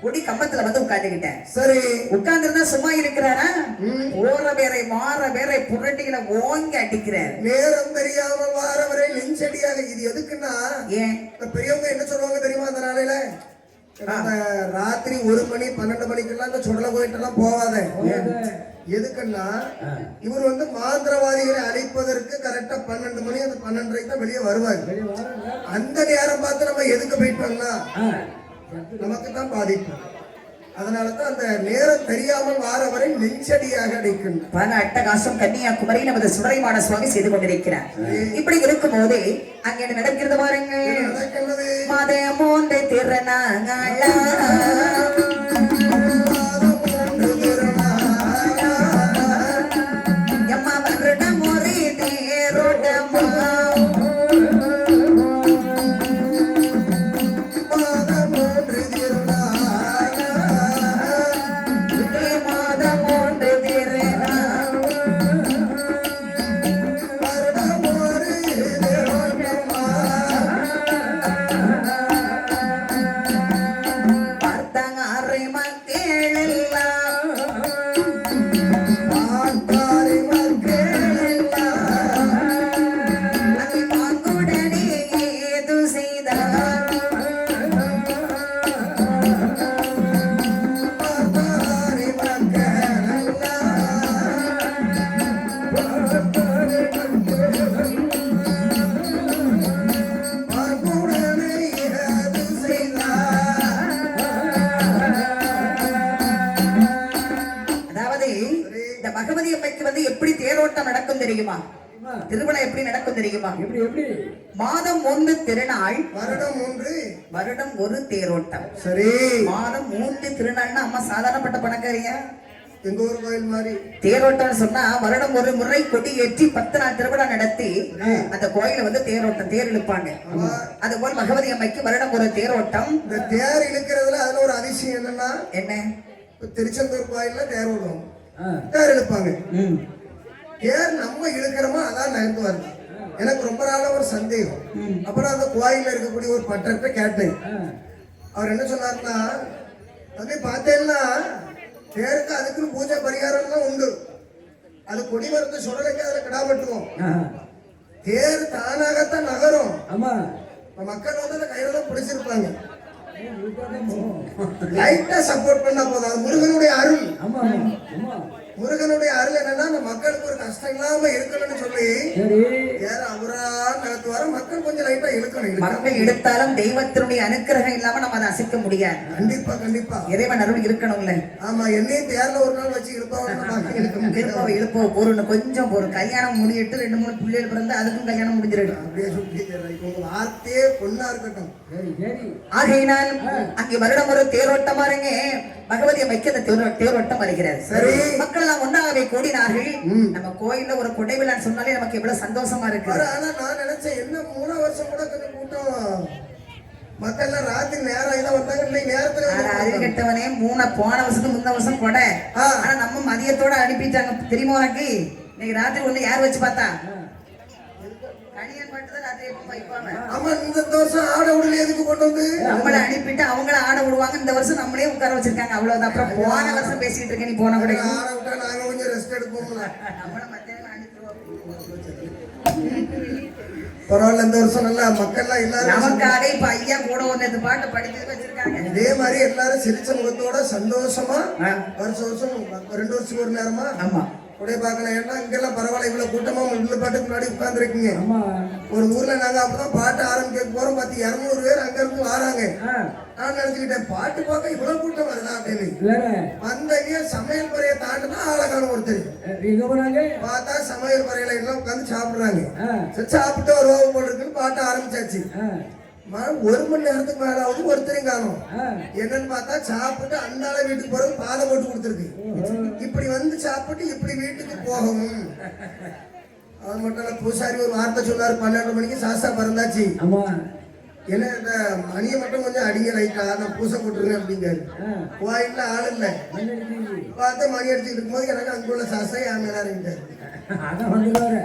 கொடி கம்பத்துல வந்து உட்கார்ந்துகிட்டேன். சரி, உட்கார்ந்துருந்தா சும்மா இருக்கிறாரா? ஓர பேரை மாற பேரை புரட்டிகளை ஓங்கி அடிக்கிறார். நேரம் தெரியாம வாரவரை நெஞ்சடியாக. இது எதுக்குன்னா, ஏன் பெரியவங்க என்ன சொல்லுவாங்க தெரியுமா? அந்த நாளையில ராத்திரி 1 மணி 12 மணிக்கெல்லாம் இந்த சுடலை கோயிட்டெல்லாம் போவாத. எதுக்குன்னா, இவர் வந்து மாந்திரவாதிகளை அழைப்பதற்கு கரெக்டா 12 மணி அந்த 12:30 தான் வெளியே வருவாங்க. அந்த நேரம் பார்த்து நம்ம எதுக்கு போயிட்டோம்னா நமக்கு தான் பாதிப்பு. அதனாலதான் அந்த நேரம் தெரியாமல் வாரவரை நெஞ்சடியாக அடைக்கின்றார். பல அட்டகாசம் கன்னியாகுமரி நமது சுடலைமான சுவாமி செய்து கொண்டிருக்கிறார். இப்படி இருக்கும் போது அங்கே நடக்கிறது பாருங்க. மாத மோந்தை திறனாங்களா எம்மா வருடம் ஒரு தேரோட்டமா தெரியுமா? அம்மா, திருவிழா எப்படி நடக்கும் தெரியுமா? எப்படி எப்படி மாதம் 1 திருநாள், வருடம் 3 வருடம் 1 தேரோட்டம். சரி. மாதம் 3 திருநாள்னா அம்மா சாதாரணப்பட்ட பணக்காரியா? எங்க ஊர் கோயில் மாதிரி தேரோட்டம் சொன்னா வருடம் ஒரு முறை கொடி ஏற்றி 10 நாள் திருவிழா நடத்தி அந்த கோயில வந்து தேரோட்டம் தேர் இழுப்பாங்க. அது போல் பகவதி அம்மைக்கு வருடம் ஒரு தேரோட்டம். இந்த தேர் இழுக்கிறதுல அதுல ஒரு அதிசயம் என்னன்னா, என்ன? இப்ப திருச்செந்தூர் கோயில்ல தேர் விடுவோம், ஆ, தேர் இழுப்பாங்க. ம். தேர் நம்ம இழுக்கிறோமோ அதான் நகர்ந்து வருது. எனக்கு ரொம்ப நாள ஒரு சந்தேகம். அப்புறம் அந்த கோயில்ல இருக்கக்கூடிய ஒரு பட்டர்கிட்ட கேட்டேன். ஆ, அவர் என்ன சொன்னாருன்னா, தம்பி பார்த்தேன்னா தேருக்கு அதுக்குன்னு பூஜை பரிகாரம்லாம் உண்டு. அது கொடி மரத்து சுடலைக்கு அதுல கிடாமட்டுவோம். ஆ, தேர் தானாகத்தான் நகரும். ஆமா மக்கள் வந்து அந்த கயிறு தான் பிடிச்சிருப்பாங்க. ஆமா லைட்டா சப்போர்ட் பண்ணா போதும். அது முருகனுடைய அருள். ஆமா ஆமா முருகனுடைய அருள் என்னன்னா, அந்த மக்களுக்கு ஒரு கஷ்டம் இல்லாம இருக்கணும்னு சொல்லி சரி தேர் அவரா நகர்த்துவார. மக்கள் கொஞ்சம் லைட்டா இழுக்கணும். மக்கள் எடுத்தாலும் தெய்வத்தினுடைய அனுக்கிரகம் இல்லாம நம்ம அதை அசைக்க முடியாது. கண்டிப்பா கண்டிப்பா. இறைவன் அருள் இருக்கணும்ல. ஆமா, என்னையும் தேர்ல ஒரு நாள் வச்சு இழுப்பாங்க. இழுப்ப பொருள் கொஞ்சம் ஒரு கல்யாணம் முடியிட்டு 2-3 பிள்ளைகள் பிறந்து அதுக்கும் கல்யாணம் முடிஞ்சிடும். அப்படியே சுத்தி உங்க வார்த்தையே பொண்ணா இருக்கட்டும். சரி சரி ஆகையினால் அங்கே வருடம் ஒரு தேரோட்டம் பாருங்க. பகவதி அம்மைக்கு அந்த தேரோட்டம் வருகிறது. சரி. மக்கள் எல்லாம் ஒன்றாகவே கூடினார்கள். நம்ம கோயில்ல ஒரு கொடை விழான்னு சொன்னாலே நமக்கு எவ்வளவு சந்தோஷமா இருக்கு. ஆனா நான் நினைச்சேன், என்ன 3 வருஷம் கூட கொஞ்சம் கூட்டம் மக்கள் எல்லாம் ராத்திரி நேரம் இதான் வந்தாங்க. இன்னைக்கு நேரத்துல அறிவு கெட்டவனே போன வருஷத்துக்கு முந்த வருஷம் கொடை. ஆனா நம்ம மதியத்தோட அனுப்பிட்டாங்க தெரியுமா உனக்கு? இன்னைக்கு ராத்திரி ஒண்ணு யார் வச்சு பார்த்தா? கணியன் மட்டும் தான் ராத்திரி எப்ப வைப்பாங்க. ஆமா, இந்த வருஷம் ஆட உடல எதுக்கு கொண்டு வந்து நம்மள அனுப்பிட்டு அவங்கள ஆட விடுவாங்க. இந்த வருஷம் நம்மளே உட்கார வச்சிருக்காங்க. அவ்வளவுதான். அப்புறம் போன வருஷம் பேசிட்டு இருக்க நீ போன கூட ஆட விட்டா நாங்க கொஞ்சம் ரெஸ்ட் எடுப்போம்ல. நம்மள மத்தியானம் அனுப்பிடுவோம். பரவாயில்ல, இந்த வருஷம் நல்லா மக்கள் எல்லாம் எல்லாரும் நமக்காக இப்ப ஐயா கூட ஒன்னு பாட்டு படிச்சு வச்சிருக்காங்க. இதே மாதிரி எல்லாரும் சிரிச்ச முகத்தோட சந்தோஷமா வருஷம் 2 வருஷத்துக்கு ஒரு நேரமா ஆமா உடைய பார்க்கலாம். ஏன்னா இங்கெல்லாம் பரவாயில்ல, இவ்வளவு கூட்டமா உள்ள பாட்டுக்கு முன்னாடி உட்கார்ந்து இருக்கீங்க. ஆமா ஒரு ஊர்ல நாங்க அப்பதான் பாட்டு ஆரம்பிக்க போறோம். 200 பேர் அங்க இருந்து வராங்க. ஆ, நான் நினைச்சுக்கிட்டேன், பாட்டு பார்க்க இவ்வளவு கூட்டம் வருதா அப்படின்னு. வேற வந்தீங்க சமையல் பறையை தாண்டுனா ஆளகான ஒருத்தர் எங்க போனாங்க? பார்த்தா சமையல் பறையில எல்லாம் உட்காந்து சாப்பிடுறாங்க. ஆ, சரி, சாப்பிட்டு ஒரு ஓவு போல் இருக்குன்னு பாட்டு ஆரம்பிச்சாச்சு. ஆ, 1 மணி நேரத்துக்கு மேலாவது ஒருத்தரையும் காணும். ஆ, என்னன்னு பார்த்தா சாப்பிட்டு அந்தாள வீட்டுக்கு போறது பாதை போட்டு கொடுத்துருக்கு. இப்படி வந்து சாப்பிட்டு இப்படி வீட்டுக்கு போகணும். அது மட்டும் இல்ல, பூசாரி ஒரு வார்த்தை சொன்னாரு. 12 மணிக்கு சாஸ்தா பிறந்தாச்சு. ஆமா ஏன்னா இந்த மணியை மட்டும் கொஞ்சம் அடிங்க லைட்டா, நான் பூசை போட்டுருங்க அப்படிங்காரு. கோயில்ல ஆள் இல்ல. பார்த்து மணி அடிச்சுட்டு இருக்கும்போது எனக்கு அங்குள்ள சாஸ்தா என் மேல இறங்கிட்டாரு. அதான் வந்துடுவாரு.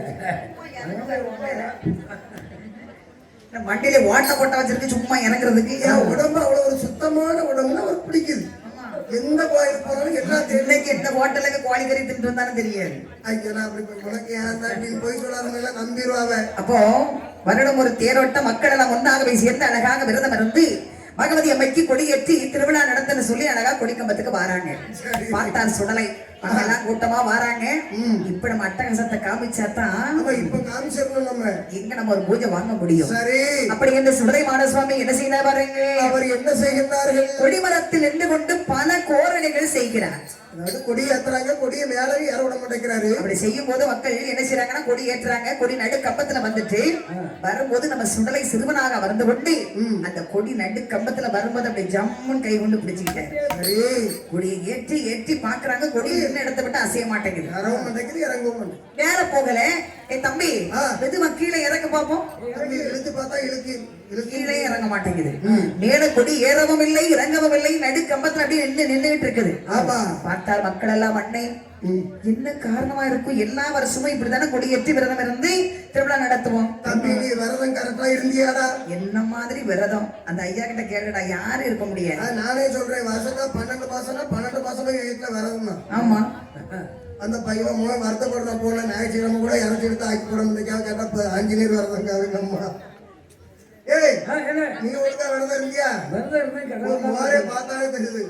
வண்டியில ஓட்ட போட்ட வச்சிருக்கு சும்மா இறங்குறதுக்கு. என் உடம்பு அவ்வளவு ஒரு சுத்தமான உடம்புனா அவருக்கு பிடிக்குது. எந்த கோயிலுக்கு போனாலும் எல்லாம் இன்னைக்கு எந்த ஹோட்டலுக்கு கோழி கறி தின்னு வந்தாலும் தெரியாது. உனக்கு ஏன் அப்படின்னு போய் சொல்லாத நம்பிடுவாங்க. அப்போ வருடம் ஒரு தேரோட்டம். மக்கள் எல்லாம் ஒன்றாகவே சேர்ந்து அழகாக விரதம் இருந்து பகவதி அம்மைக்கு கொடியேற்றி திருவிழா நடத்துன்னு சொல்லி அழகா கொடிக்கம்பத்துக்கு வராங்க. பார்த்தால் சுடலை எல்லாம் கூட்டமா வராங்க. இப்ப நம்ம அட்டகசத்தை காமிச்சாதான் இப்ப காமிச்சிடணும். நம்ம எங்க நம்ம ஒரு பூஜை வாங்க முடியும். சரி, அப்படி இந்த சுடலை மாடசுவாமி என்ன செய்யறார் பாருங்க. அவர் என்ன செய்கிறார்கள்? கொடிமரத்தில் நின்று கொண்டு பல கோரணைகள் செய்கிறார். அதாவது கொடி ஏத்துறாங்க, கொடியை மேலே ஏற விட மாட்டேங்கிறாரு. அப்படி செய்யும் போது மக்கள் என்ன செய்யறாங்கன்னா கொடி ஏற்றுறாங்க. கொடி நடு கம்பத்துல வந்துட்டு வரும்போது நம்ம சுடலை சிறுவனாக வந்து கொண்டு அந்த கொடி நடு கம்பத்துல வரும்போது அப்படி ஜம்முன்னு கை கொண்டு பிடிச்சுக்கிட்டேன். கொடியை ஏற்றி ஏற்றி பாக்குறாங்க. கொடி என்ன இடத்த விட்டு அசைய மாட்டேங்குது. இறங்கவும் மாட்டேங்குது, இறங்கவும் மாட்டேங்குது. வேற போகல. தம்பி மெதுவா கீழே இறங்க பாப்போம். இழுத்து பார்த்தா கீழே இறங்க மாட்டேங்குது. மேல கொடி ஏறவும் இல்லை இறங்கவும் இல்லை. நடு கம்பத்துல அப்படியே நின்றுட்டு இருக்குது. ஆமா, பார்த்தால் மக்கள் எல்லாம் அன்னை என்ன காரணமா இருக்கும்? எல்லா வருஷமும் இப்படித்தானே கொடியேற்றி விரதம் இருந்து திருவிழா நடத்துவோம். தம்பி நீ விரதம் கரெக்டா இருந்தியாடா? என்ன மாதிரி விரதம்? அந்த ஐயா கிட்ட கேளுடா, யாரும் இருக்க முடியாது. நானே சொல்றேன், வருஷத்தா 12 மாசம்னா 12 மாசமா வீட்டுல விரதம் தான். ஆமா, அந்த பையன் வருத்தப்படுற போல ஞாயிற்றுக்கிழமை கூட இறச்சி எடுத்து ஆக்கி போட முடியா கேட்டா ஆஞ்சநேயர் விரதம் காவிங்கம்மா. ஏய், நீ ஒழுங்கா விரதம் இருந்தியா? முறை பார்த்தாலே தெரியுது.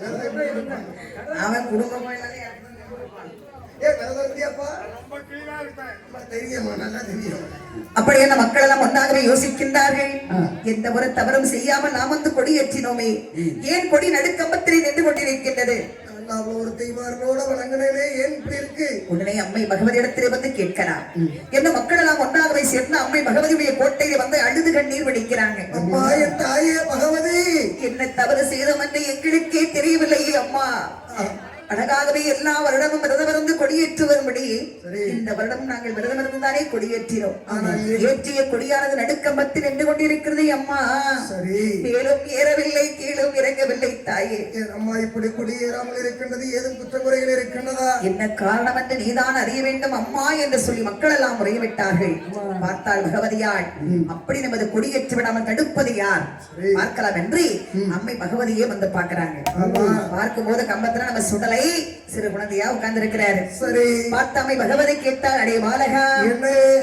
அவன் குடும்பம் விரதம் இருந்தியாப்பா? தெரியுமா? நல்லா தெரியும். அப்படி என்ன மக்கள் எல்லாம் ஒன்றாகவே யோசிக்கின்றார்கள். எந்த ஒரு தவறும் செய்யாமல் நாம் வந்து கொடி ஏற்றினோமே, ஏன் கொடி நடுக்கம்பத்திலே நின்று கொண்டிருக்கின்றது? எல்லாம் அவ்வளவு ஒரு தெய்வாரோட வணங்கினே ஏன் இப்படி இருக்கு? உடனே அம்மை பகவதி இடத்திலே வந்து கேட்கிறார். என்ன மக்கள் எல்லாம் ஒன்றாகவே சேர்ந்து அம்மை பகவதியுடைய கோட்டையில வந்து அழுது கண்ணீர் வடிக்கிறாங்க. அம்மா என் தாயே பகவதி, என்ன தவறு செய்தோம் என்று எங்களுக்கே தெரியவில்லையே அம்மா. அழகாகவே எல்லா வருடமும் விரதமிருந்து கொடியேற்று வரும்படி இந்த வருடம் நாங்கள் விரதமிருந்துதானே கொடியேற்றினோம். ஏற்றிய கொடியானது நடுக்கம்பத்தில் நின்று கொண்டிருக்கிறது அம்மா. சரி, மேலும் ஏறவில்லை, கீழும் இறங்கவில்லை தாயே. அம்மா இப்படி கொடியேறாமல் இருக்கின்றது, ஏதும் குற்றமுறைகள் இருக்கின்றதா? என்ன காரணம் என்று நீதான் அறிய வேண்டும் அம்மா என்று சொல்லி மக்கள் எல்லாம் முறையிட்டார்கள். பார்த்தால் பகவதியாள் அப்படி நமது கொடியேற்றி விடாமல் தடுப்பது யார் பார்க்கலாம் என்று அம்மை பகவதியே வந்து பார்க்கிறாங்க. பார்க்கும் போது கம்பத்துல நம்ம சுடலை சிறு குழந்தையா உட்கார்ந்து இருக்கிறாரு. சரி, பார்த்தாமை பகவதி கேட்டால், அடே பாலகா,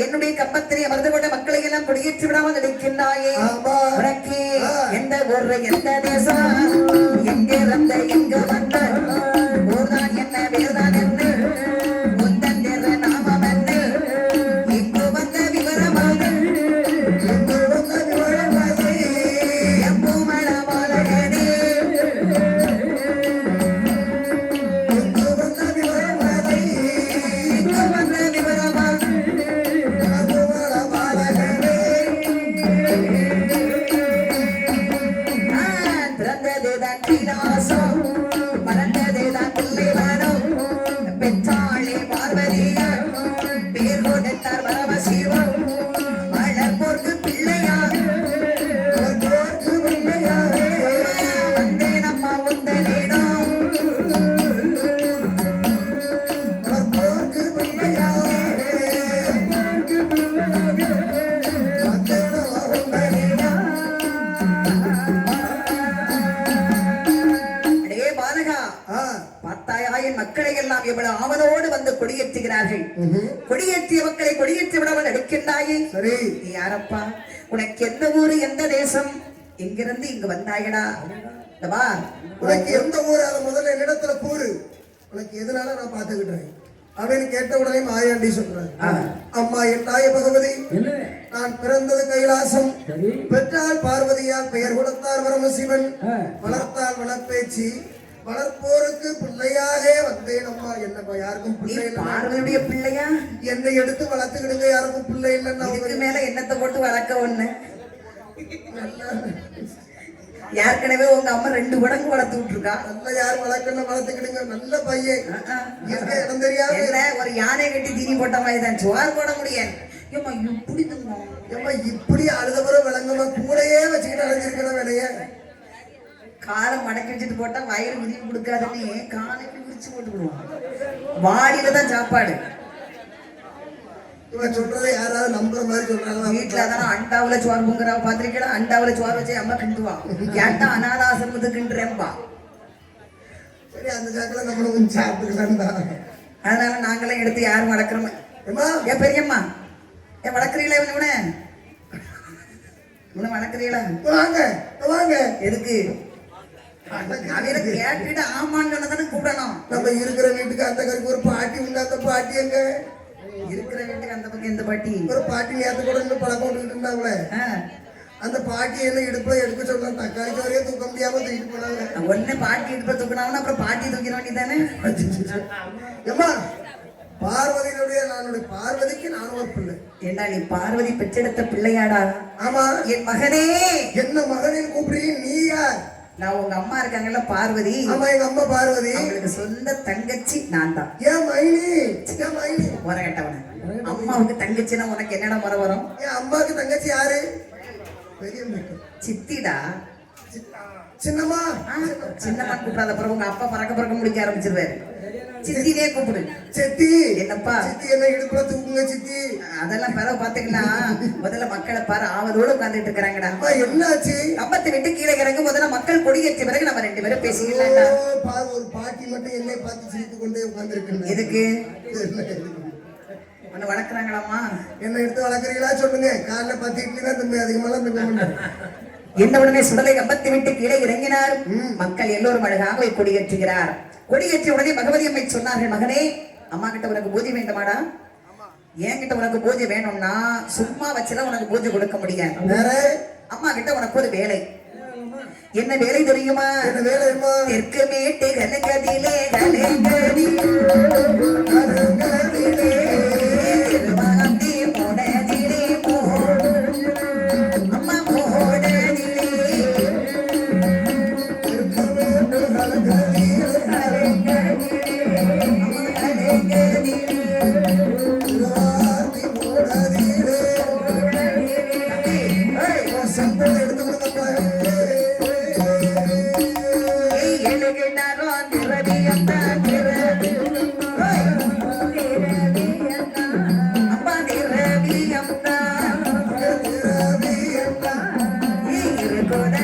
என்னுடைய கம்பத்திலே அமர்ந்து கொண்ட மக்களை எல்லாம் கொடியேற்றி விடாமல் நடிக்கின்றாயே, உனக்கு எந்த ஊர், எந்த தேசம், எங்கே வந்த, எங்க வந்த, ஊர்தான் என்ன, வேர்தான் என்ன, முந்தன் தேர்ற நாமம் என்ன, இங்கு வந்த விவரமாக, இங்கு வந்த விவரமாக, எப்பூமள பாலகனே, பெற்றாளே பார்வதியா, பேர் கொடுத்தார் பரமசிவம், வளர்ப்போர்க்கு பிள்ளையா, வந்தேன் அம்மா உந்தனிடம், மக்களை எல்லாம் எவ்வளவு ஆவலோடு வந்து கொடியேற்றுகிறார்கள். கொடியேற்றிய மக்களை கொடியேற்றி விடாமல் நடிக்கின்றாயே. சரி, நீ யாரப்பா, உனக்கு எந்த ஊரு, எந்த தேசம், எங்கிருந்து இங்கு வந்தாயடா, உனக்கு எந்த ஊர், அதை முதல்ல என்னிடத்துல கூறு, உனக்கு எதனால நான் பாத்துக்கிட்டேன் அப்படின்னு கேட்ட உடனே மாயாண்டி சொல்றாரு. அம்மா என் தாய பகவதி, நான் பிறந்தது கைலாசம், பெற்றால் பார்வதியால், பெயர் கொடுத்தார் பரமசிவன், வளர்த்தால் வனப்பேச்சி, வளர்ப்போருக்கு பிள்ளையாக வந்தேன் அம்மா. என்னப்பா யாருக்கும் பிள்ளை இல்லை, பார்வதியுடைய பிள்ளையா? என்னை எடுத்து வளர்த்துக்கிடுங்க, யாருக்கும் பிள்ளை இல்லைன்னா இதுக்கு மேல என்னத்தை போட்டு வளர்க்க ஒண்ணு. ஏற்கனவே உங்க அம்மா 2 உடம்பு வளர்த்து விட்டுருக்கா. நல்லா யார் வளர்க்கணும், வளர்த்துக்கிடுங்க, நல்ல பையன், இடம் தெரியாம ஒரு யானை கட்டி தீனி போட்ட மாதிரி தான் சோறு போட முடியாது. ஏமா இப்படி ஏமா இப்படி அழுதவரை விளங்கமா கூடையே வச்சுக்கிட்டு அழைஞ்சிருக்கணும் வேலைய. காலம் மடக்கி வச்சுட்டு போட்டா வயிறு விரிவு கொடுக்காதுன்னு காலை விரிச்சு போட்டுக்கிடுவான். வாடியில தான் சாப்பாடு. இவன் சொல்றதை யாராவது நம்புற மாதிரி சொல்றாங்க. வீட்டுல தானே அண்டாவுல சோறு பொங்குறா பாத்திரிக்கா, அண்டாவுல சோறு வச்சு அம்மா கிண்டுவான். ஏன்டா அநாதாசிரமத்துக்கு கிண்டுறேன்பா. சரி, அந்த சாக்கில நம்மளும் கொஞ்சம் சாப்பிட்டுக்கலாம். அதனால நாங்களாம் எடுத்து யாரும் வளர்க்குறோம். ஏன் பெரியம்மா, ஏன் வளர்க்குறீங்களா இவனை? இவனை வளர்க்குறீங்களா? வாங்க வாங்க. எதுக்கு? கேட்டுட்டு ஆமான்னு சொன்னதானே கூடணும். நம்ம இருக்கிற வீட்டுக்கு அந்த கருக்கு ஒரு பாட்டி உண்டு. அந்த பாட்டி எங்க இருக்கிற வீட்டுக்கு அந்த பக்கம் எந்த பாட்டி? ஒரு பாட்டி நேரத்து கூட இன்னும் பழக்கம் விட்டுக்கிட்டு இருந்தாங்களே, அந்த பாட்டி என்ன இடுப்புல எடுக்க சொல்லலாம். தக்காளி சோறையே தூக்க முடியாம தூக்கிட்டு போனாங்க. ஒன்னு பாட்டி இடுப்ப தூக்கினாங்கன்னா அப்புறம் பாட்டி தூக்கிட வேண்டியதானே. ஏமா பார்வதியினுடைய நானுடைய பார்வதிக்கு நானும் ஒரு பிள்ளை. ஏண்டா நீ பார்வதி பெற்றெடுத்த பிள்ளையாடா? ஆமா. என் மகனே. என்ன மகனின் கூப்பிடுறீங்க? நீ யார்? நான் உங்க அம்மா இருக்காங்கல்ல பார்வதி. ஆமா, எங்க அம்மா பார்வதி. அவங்களுக்கு சொந்த தங்கச்சி நான் தான். ஏன் மைனி? ஏன் மைனி? முறை கேட்டவன. அம்மாவுக்கு தங்கச்சின்னா உனக்கு என்னடா முறை வரும்? என் அம்மாவுக்கு தங்கச்சி யாரு? பெரிய சித்திடா. சின்னம்மா. சின்னம்மா கூப்பிடாத பிறகு உங்க அப்பா பறக்க முடிக்க ஆரம்பிச்சிருவாரு. சித்தினே கூப்பிடு. சித்தி. என்னப்பா? சித்தி என்ன இடுப்புல தூக்குங்க சித்தி. அதெல்லாம் பிறகு பாத்தீங்கன்னா முதல்ல மக்களை பாரு ஆவலோடு உட்கார்ந்துட்டு இருக்கிறாங்கடா. என்னாச்சு? கம்பத்தை விட்டு கீழே இறங்கு. முதல்ல மக்கள் கொடியேற்ற பிறகு நம்ம 2 பேரும் பேசிக்கலாம்டா. ஒரு பாட்டி மட்டும் என்னை பார்த்து சிரித்து கொண்டே உட்கார்ந்து இருக்கு. எதுக்கு? உன்னை வளர்க்குறாங்களாமா? என்ன எடுத்து வளர்க்குறீங்களா சொல்லுங்க. காலைல 10 இட்லி தான் தம்பி, அதிகமாலாம் தங்க மாட்டேன். என்ன உடனே சுடலை கம்பத்தை விட்டு கீழே இறங்கினார். மக்கள் எல்லோரும் அழகாக கொடியேற்றுகிறார். கொடியேற்றிய உடனே பகவதி அம்மை சொன்னார்கள், மகனே, அம்மா கிட்ட உனக்கு பூஜை வேண்டுமாடா? என்கிட்ட உனக்கு பூஜை வேணும்னா சும்மா வச்சுதான் உனக்கு பூஜை கொடுக்க முடியாது. அம்மா கிட்ட உனக்கு ஒரு வேலை. என்ன வேலை தெரியுமா? என்ன வேலையம்மா? தெற்கு மேட்டு கலங்கதிலே கலங்கதிலே கலங்கதிலே திருவாந்தி மோடதிலே அம்மா மோடதிலே திருக்கமேட்டு கலங்கதிலே திருவாதி மோடதிலே சம்பளம் எடுத்து கொடுத்தப்பா. கூட